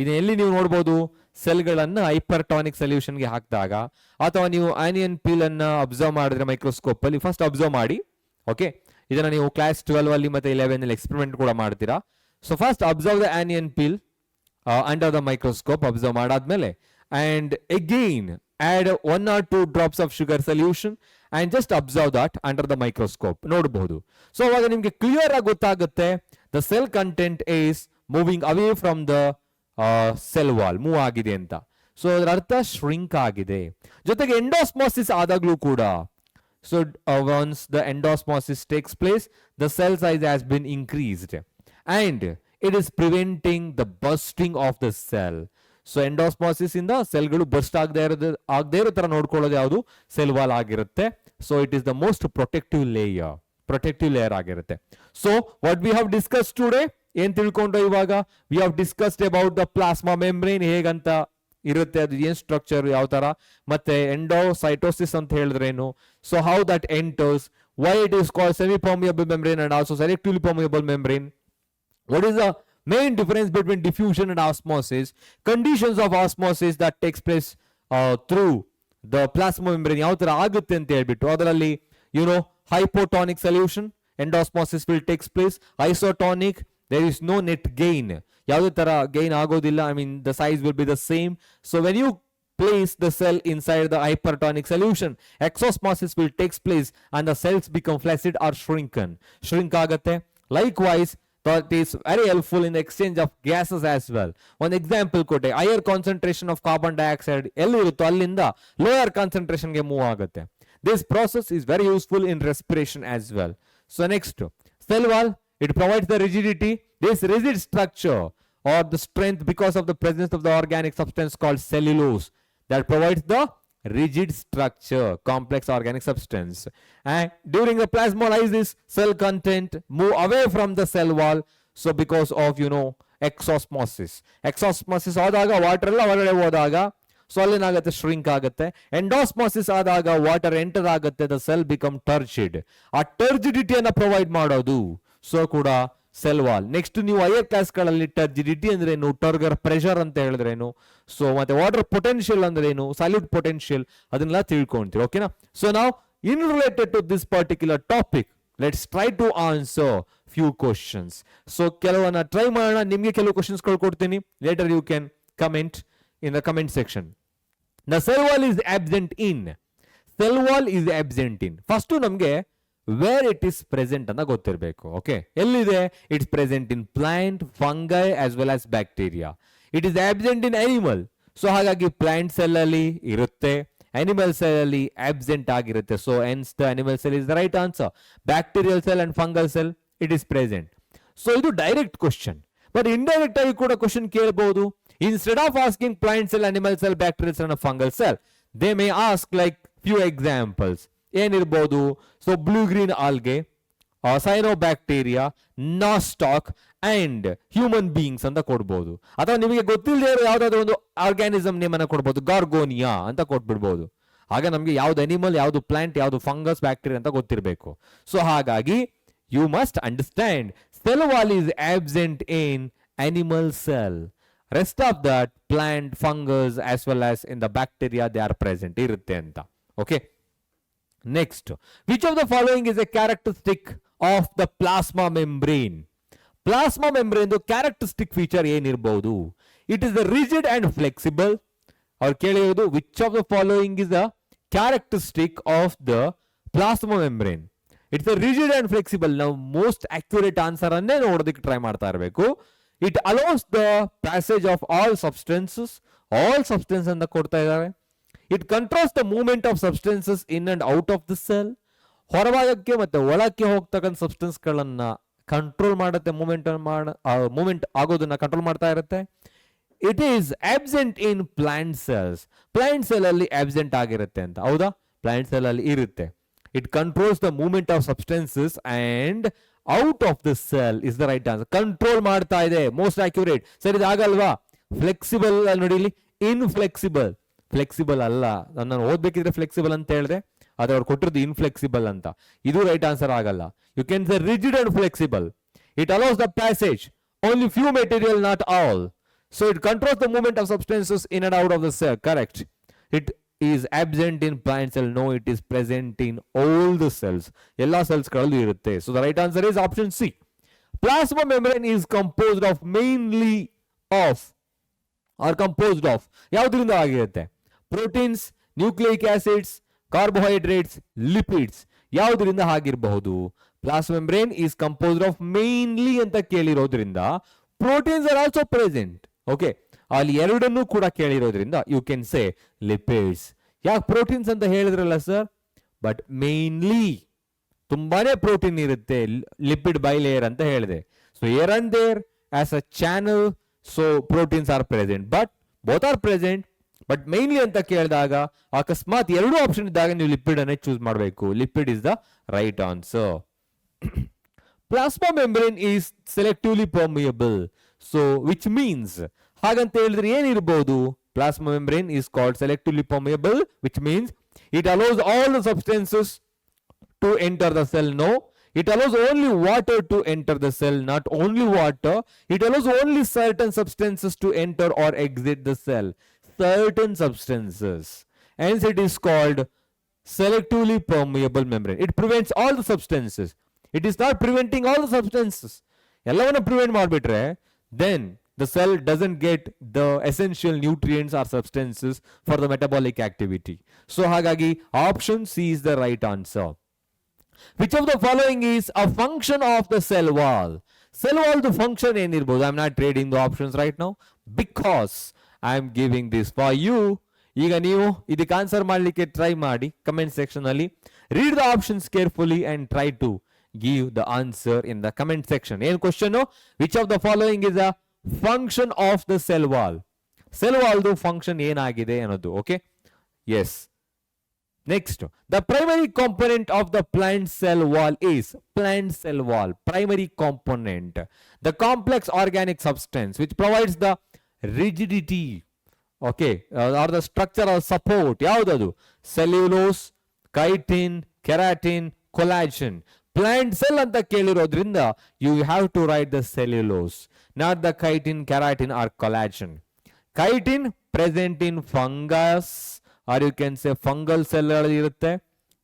ಇದು ಎಲ್ಲಿ ನೀವು ನೋಡಬಹುದು? ಸೆಲ್ಗಳನ್ನು ಹೈಪರ್ಟಾನಿಕ್ ಸೊಲ್ಯೂಷನ್ಗೆ ಹಾಕಿದಾಗ, ಅಥವಾ ನೀವು ಆನಿಯನ್ ಪೀಲ್ ಅನ್ನ ಅಬ್ಸರ್ವ್ ಮಾಡಿದ್ರೆ ಮೈಕ್ರೋಸ್ಕೋಪ್ ಅಲ್ಲಿ, ಫಸ್ಟ್ ಅಬ್ಸರ್ವ್ ಮಾಡಿ. ಓಕೆ, ಇದನ್ನ ನೀವು ಕ್ಲಾಸ್ 12 ಅಲ್ಲಿ ಮತ್ತೆ 11 ಅಲ್ಲಿ ಎಕ್ಸ್ಪೆರಿಮೆಂಟ್ ಕೂಡ ಮಾಡ್ತೀರಾ. So first observe the onion peel under the microscope, observe ಮಾಡಾದ್ಮೇಲೆ and again add 1 or 2 drops of sugar solution and just observe that under the microscope. ನೋಡಬಹುದು. ಸೊ ಅವಾಗ ನಿಮ್ಗೆ ಕ್ಲಿಯರ್ ಆಗಿ ಗೊತ್ತಾಗುತ್ತೆ the cell content is moving away from the cell wall, move ಆಗಿದೆ ಅಂತ. So ಅದರ ಅರ್ಥ ಶ್ರಿಂಕ್ ಆಗಿದೆ. ಜೊತೆಗೆ ಎಂಡೋಸ್ಮೋಸಿಸ್ ಆದಾಗ್ಲೂ ಕೂಡ, so once the endosmosis takes place, the cell size has been increased and it is preventing the bursting of the cell. So endosmosis ಇಂದ ಸೆಲ್ಗಳು ಬರ್ಸ್ಟ್ ಆಗದೆ ಇರೋ ತರ ನೋಡ್ಕೊಳ್ಳೋದು ಯಾವುದು ಸೆಲ್ ವಾಲ್ ಆಗಿರುತ್ತೆ. So it is the most protective layer ಆಗಿರುತ್ತೆ. So what we have discuss today, ಏನ್ ತಿಳ್ಕೊಂಡ್ರೆ ಇವಾಗ, we have discussed about the plasma membrane ಹೇಗಂತ ಇರುತ್ತೆ, ಅದು ಏನ್ ಸ್ಟ್ರಕ್ಚರ್ ಯಾವ ತರ, ಮತ್ತೆ ಎಂಡೋಸೈಟೋಸಿಸ್ ಅಂತ ಹೇಳಿದ್ರೇನು, so how that enters, why it is called semi-permeable membrane and also selectively permeable membrane, what is the main difference between diffusion and osmosis, conditions of osmosis that takes place through the plasma membrane ಯಾವ ತರ ಆಗುತ್ತೆ ಅಂತ ಹೇಳ್ಬಿಟ್ಟು, ಅದರಲ್ಲಿ hypotonic solution endosmosis will takes place, isotonic there is no net gain, ಯಾವುದೇ ತರ gain ಆಗೋದಿಲ್ಲ, I mean the size will be the same. So when you place the cell inside the hypertonic solution, exosmosis will takes place and the cells become flaccid or shrink ಆಗುತ್ತೆ. Likewise that is very helpful in the exchange of gases as well. One example ಕೊಟ್ಟೆ, higher concentration of carbon dioxide ಎಲ್ಲಿರುತ್ತೋ ಅಲ್ಲಿಂದ lower concentration ಗೆ move ಆಗುತ್ತೆ. This process is very useful in respiration as well. So next, cell wall, it provides the rigidity. This rigid structure or the strength because of the presence of the organic substance called cellulose that provides the rigid structure, complex organic substance. And during the plasmolysis, cell content move away from the cell wall. So because of exosmosis ಆದಾಗ water ಎಲ್ಲ ಹೊರಗಡೆ ಹೋದಾಗ so ಅಲ್ಲೇನಾಗುತ್ತೆ, shrink ಆಗುತ್ತೆ. Endosmosis ಆದಾಗ water enter ಆಗುತ್ತೆ, the cell become turgid. ಆ ಟರ್ಜಿಡಿಟಿಯನ್ನು ಪ್ರೊವೈಡ್ ಮಾಡೋದು ಸೊ ಕೂಡ ಸೆಲ್ ವಾಲ್. ನೆಕ್ಸ್ಟ್ ನೀವು ಹೈಯರ್ ಕ್ಲಾಸ್ ಗಳಲ್ಲಿ ಟರ್ಜಿಡಿಟಿ ಅಂದ್ರೆ ಏನು, ಟರ್ಗರ್ ಪ್ರೆಷರ್ ಅಂತ ಹೇಳಿದ್ರೇನು, ಸೊ ಮತ್ತೆ ವಾಟರ್ ಪೊಟೆನ್ಶಿಯಲ್ ಅಂದ್ರೆ ಏನು, ಸಾಲ್ಯೂಟ್ ಪೊಟೆನ್ಶಿಯಲ್, ಅದನ್ನೆಲ್ಲ ತಿಳ್ಕೊಂತೀವಿ. ಓಕೆನಾ? ಸೊ ನಾವು in related to this particular topic let's try to answer few questions. So ಕೆಲವನ್ನ ಟ್ರೈ ಮಾಡೋಣ, ನಿಮ್ಗೆ ಕೆಲವು ಕ್ವಶನ್ಸ್ ಕೊಡ್ತೀನಿ, later you can comment in the comment section. The cell wall is absent in first ನಮಗೆ where it is present ಅಂತ ಗೊತ್ತಿರಬೇಕು. Okay, ಎಲ್ಲಿದೆ? It's present in plant, fungi as well as bacteria. It is absent in animal. So ಹಾಗಾಗಿ plant cell ಅಲ್ಲಿ ಇರುತ್ತೆ, animal cell ಅಲ್ಲಿ absent ಆಗಿರುತ್ತೆ. So hence the animal cell is the right answer. Bacterial cell and fungal cell it is present. So ಇದು direct question, but indirect ಆಗಿ ಕೂಡ question ಕೇಳಬಹುದು. Instead of asking plant cell, animal cell, bacterial cell and fungal cell, they may ask like few examples. ಏನಿರ್ಬೋದು? So blue green algae, cyanobacteria, nostoc and human beings ಅಂತ ಕೊಡ್ಬೋದು. ಅಥವಾ ನಿಮಗೆ ಗೊತ್ತಿಲ್ಲದೆ ಇರೋ ಯಾವ್ದಾದ್ರು ಒಂದು ಆರ್ಗ್ಯಾನಿಸಮ್ ನೇಮ್ ಅನ್ನ ಕೊಡ್ಬೋದು, ಗಾರ್ಗೋನಿಯಾ ಅಂತ ಕೊಟ್ಬಿಡ್ಬೋದು. ಆಗ ನಮಗೆ ಯಾವ್ದು ಅನಿಮಲ್, ಯಾವ್ದು ಪ್ಲಾಂಟ್, ಯಾವ್ದು ಫಂಗಸ್, ಬ್ಯಾಕ್ಟೀರಿಯಾ ಅಂತ ಗೊತ್ತಿರಬೇಕು. ಸೊ ಹಾಗಾಗಿ you must understand cell wall is absent in animal cell. Rest of that plant, fungus as well as in the bacteria they are present irutte anta. Okay, next, which of the following is a characteristic of the plasma membrane? Plasma membrane the characteristic feature ಏನಿರಬಹುದು? It is the rigid and flexible. or ಕೇಳಿರೋದು which of the following is the characteristic of the plasma membrane? It's a rigid and flexible. ನಾವು most accurate answer ಅನ್ನೇ ನೋಡೋದಕ್ಕೆ try ಮಾಡ್ತಾ ಇರಬೇಕು. It allows the passage of all substances ಅಂತ ಕೊಡ್ತಾ ಇದ್ದಾರೆ. It controls the movement of substances in and out of the cell. ಹೊರಭಾಗಕ್ಕೆ ಮತ್ತೆ ಒಳಕ್ಕೆ ಹೋಗ್ತಕ್ಕಂಥ ಸಬ್ಸ್ಟೆನ್ಸ್ ಗಳನ್ನ ಕಂಟ್ರೋಲ್ ಮಾಡುತ್ತೆ, ಮೂವ್ಮೆಂಟ್ ಆಗೋದನ್ನ ಕಂಟ್ರೋಲ್ ಮಾಡ್ತಾ ಇರುತ್ತೆ. It is absent in plant cells. Plant cell ಅಲ್ಲಿ absent ಆಗಿರುತ್ತೆ ಅಂತ, ಹೌದಾ? ಪ್ಲಾಂಟ್ ಸೆಲ್ ಅಲ್ಲಿ ಇರುತ್ತೆ. It controls the movement of substances and out of the cell is the right answer. Control ಮಾಡ್ತಾ ಇದೆ, ಮೋಸ್ಟ್ ಅಕ್ಯುರೇಟ್. ಸರಿ, ಇದಾಗಲ್ವಾ? ಫ್ಲೆಕ್ಸಿಬಲ್ ನೋಡಿ ಇಲ್ಲಿ, ಇನ್ಫ್ಲೆಕ್ಸಿಬಲ್. ಫ್ಲೆಕ್ಸಿಬಲ್ ಅಲ್ಲ, ನಾನು ಓದ್ಬೇಕಿದ್ರೆ ಫ್ಲೆಕ್ಸಿಬಲ್ ಅಂತ ಹೇಳಿದೆ, ಆದ್ರೆ ಅವ್ರು ಕೊಟ್ಟಿರೋದು ಇನ್ಫ್ಲೆಕ್ಸಿಬಲ್ ಅಂತ. ಇದು ರೈಟ್ ಆನ್ಸರ್ ಆಗಲ್ಲ. You can say rigid and flexible. It allows the passage only few material, not all. So it controls the movement of substances in and out of the cell. Correct. It is absent in plant cell. No, it is present in all the cells. Ella cells ಗಳಲ್ಲೂ ಇರುತ್ತೆ. So the right answer is option C. Plasma membrane is composed of mainly of ಯಾವುದರಿಂದ ಆಗಿರುತ್ತೆ? Proteins, nucleic acids, carbohydrates, lipids, ಯಾವುದರಿಂದ ಆಗಿರಬಹುದು? Plasma membrane is composed of mainly ಅಂತ ಕೇಳಿರೋದ್ರಿಂದ proteins are also present. Okay, ಅಲ್ಲಿ ಎರಡನ್ನೂ ಕೂಡ ಕೇಳಿರೋದ್ರಿಂದ ಯು ಕ್ಯಾನ್ ಸೇ ಲಿಪಿಡ್ಸ್. ಯಾಕೆ ಪ್ರೋಟೀನ್ಸ್ ಅಂತ ಹೇಳಿದ್ರಲ್ಲ ಸರ್? ಬಟ್ ಮೇನ್ಲಿ ತುಂಬಾನೇ ಪ್ರೋಟೀನ್ ಇರುತ್ತೆ, ಲಿಪಿಡ್ ಬೈ ಲೇಯರ್ ಅಂತ ಹೇಳಿದೆ. So here and there as a channel, so proteins are present, but both are present, but mainly ಅಂತ ಕೇಳಿದಾಗ ಅಕಸ್ಮಾತ್ ಎರಡು ಆಪ್ಷನ್ ಇದ್ದಾಗ ನೀವು ಲಿಪಿಡ್ ಅನ್ನೇ ಚೂಸ್ ಮಾಡಬೇಕು. Lipid is the right answer. Plasma membrane is selectively permeable. So which means, ಹಾಗಂತ ಹೇಳಿದ್ರೆ ಏನಿರ್ಬೋದು, plasma membrane is called selectively permeable, which means it allows all the substances to enter the cell. No, it allows only water to enter the cell. Not only water, it allows only certain substances to enter or exit the cell. Certain substances. Hence it is called selectively permeable membrane. It prevents all the substances. It is not preventing all the substances. ಎಲ್ಲವನ್ನ prevent ಮಾಡಿಬಿಟ್ರೆ then the cell doesn't get the essential nutrients or substances for the metabolic activity. So hagagi option C is the right answer. Which of the following is a function of the cell wall? Cell wall the function enirbodu. I am not reading the options right now because I am giving this for you. Iga neevu idಕ್ಕೆ answer ಮಾಡಲಿಕ್ಕೆ try ಮಾಡಿ comment section ಅಲ್ಲಿ. Read the options carefully and try to give the answer in the comment section. ಏನು question? Which of the following is a function of the cell wall? Cell wall the function ಏನಾಗಿದೆ ಅನ್ನೋದು. Okay, yes. Next, the primary component of the plant cell wall is plant cell wall. Primary component, the complex organic substance which provides the rigidity, okay, or the structure or support. ಯಾವ್ದದು? Cellulose, chitin, keratin, collagen. Plant cell ಅಂತ ಕೇಳಿರೋದ್ರಿಂದ you have to write the cellulose, not the chitin, keratin or collagen. Chitin present in fungus or you can say fungal cell irutte.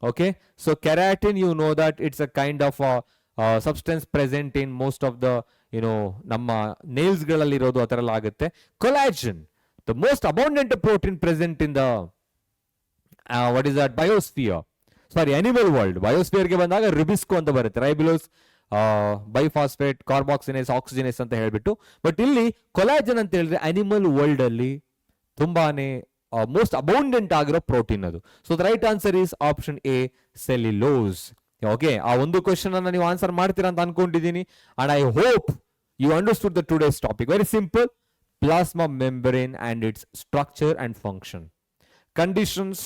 Okay, so keratin, you know that it's a kind of a substance present in most of the ನಮ್ಮ nails ಗಳಲ್ಲಿ ಇರೋದು ಆ ತರ ಎಲ್ಲ ಆಗುತ್ತೆ. Collagen, the most abundant protein present in the what is that, biosphere, sorry animal world. ಬಯೋಸ್ಫಿಯರ್ಗೆ ಬಂದಾಗ rubisco ಅಂತ ಬರುತ್ತೆ, ರೈಬಿಲೋಸ್, ಬೈಫಾಸ್ಫೇಟ್, ಕಾರ್ಬಾಕ್ಸಿನೇಸ್, ಆಕ್ಸಿಜಿನೇಸ್ ಅಂತ ಹೇಳ್ಬಿಟ್ಟು. ಬಟ್ ಇಲ್ಲಿ ಕೊಲಾಜನ್ ಅಂತ ಹೇಳಿದ್ರೆ ಅನಿಮಲ್ ವರ್ಲ್ಡ್ ಅಲ್ಲಿ ತುಂಬಾನೇ ಮೋಸ್ಟ್ ಅಬೌಂಡೆಂಟ್ ಆಗಿರೋ ಪ್ರೋಟೀನ್ ಅದು. So the right answer is option A, cellulose. Okay, ಆ ಒಂದು ಕ್ವೆಶ್ಚನ್ ಅನ್ನ ನೀವು ಆನ್ಸರ್ ಮಾಡ್ತೀರಾ ಅಂತ ಅನ್ಕೊಂಡಿದ್ದೀನಿ. And I hope you understood the today's topic. Very simple, plasma membrane and its structure and function. Conditions: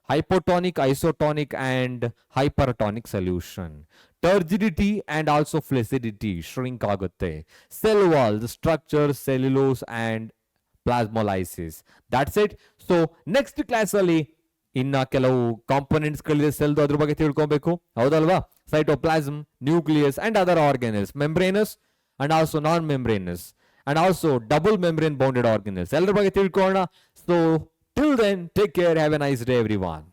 hypotonic, isotonic and hypertonic solution. Turgidity and also flaccidity, shrink agutte. Cell wall, the structure, cellulose and plasmolysis. That's it. So next class ಅಲ್ಲಿ ಇನ್ನ ಕೆಲವು components ಗಳಿದೆ cell, ಅದ್ರ ಬಗ್ಗೆ ತಿಳ್ಕೊಬೇಕು, ಹೌದಲ್ವಾ? Cytoplasm, nucleus and other organelles, membranous and also non-membranous and also double membrane bounded organelles. ಎಲ್ಲರ ಬಗ್ಗೆ ತಿಳ್ಕೊಳ್ಳೋಣ. So till then, take care, have a nice day everyone.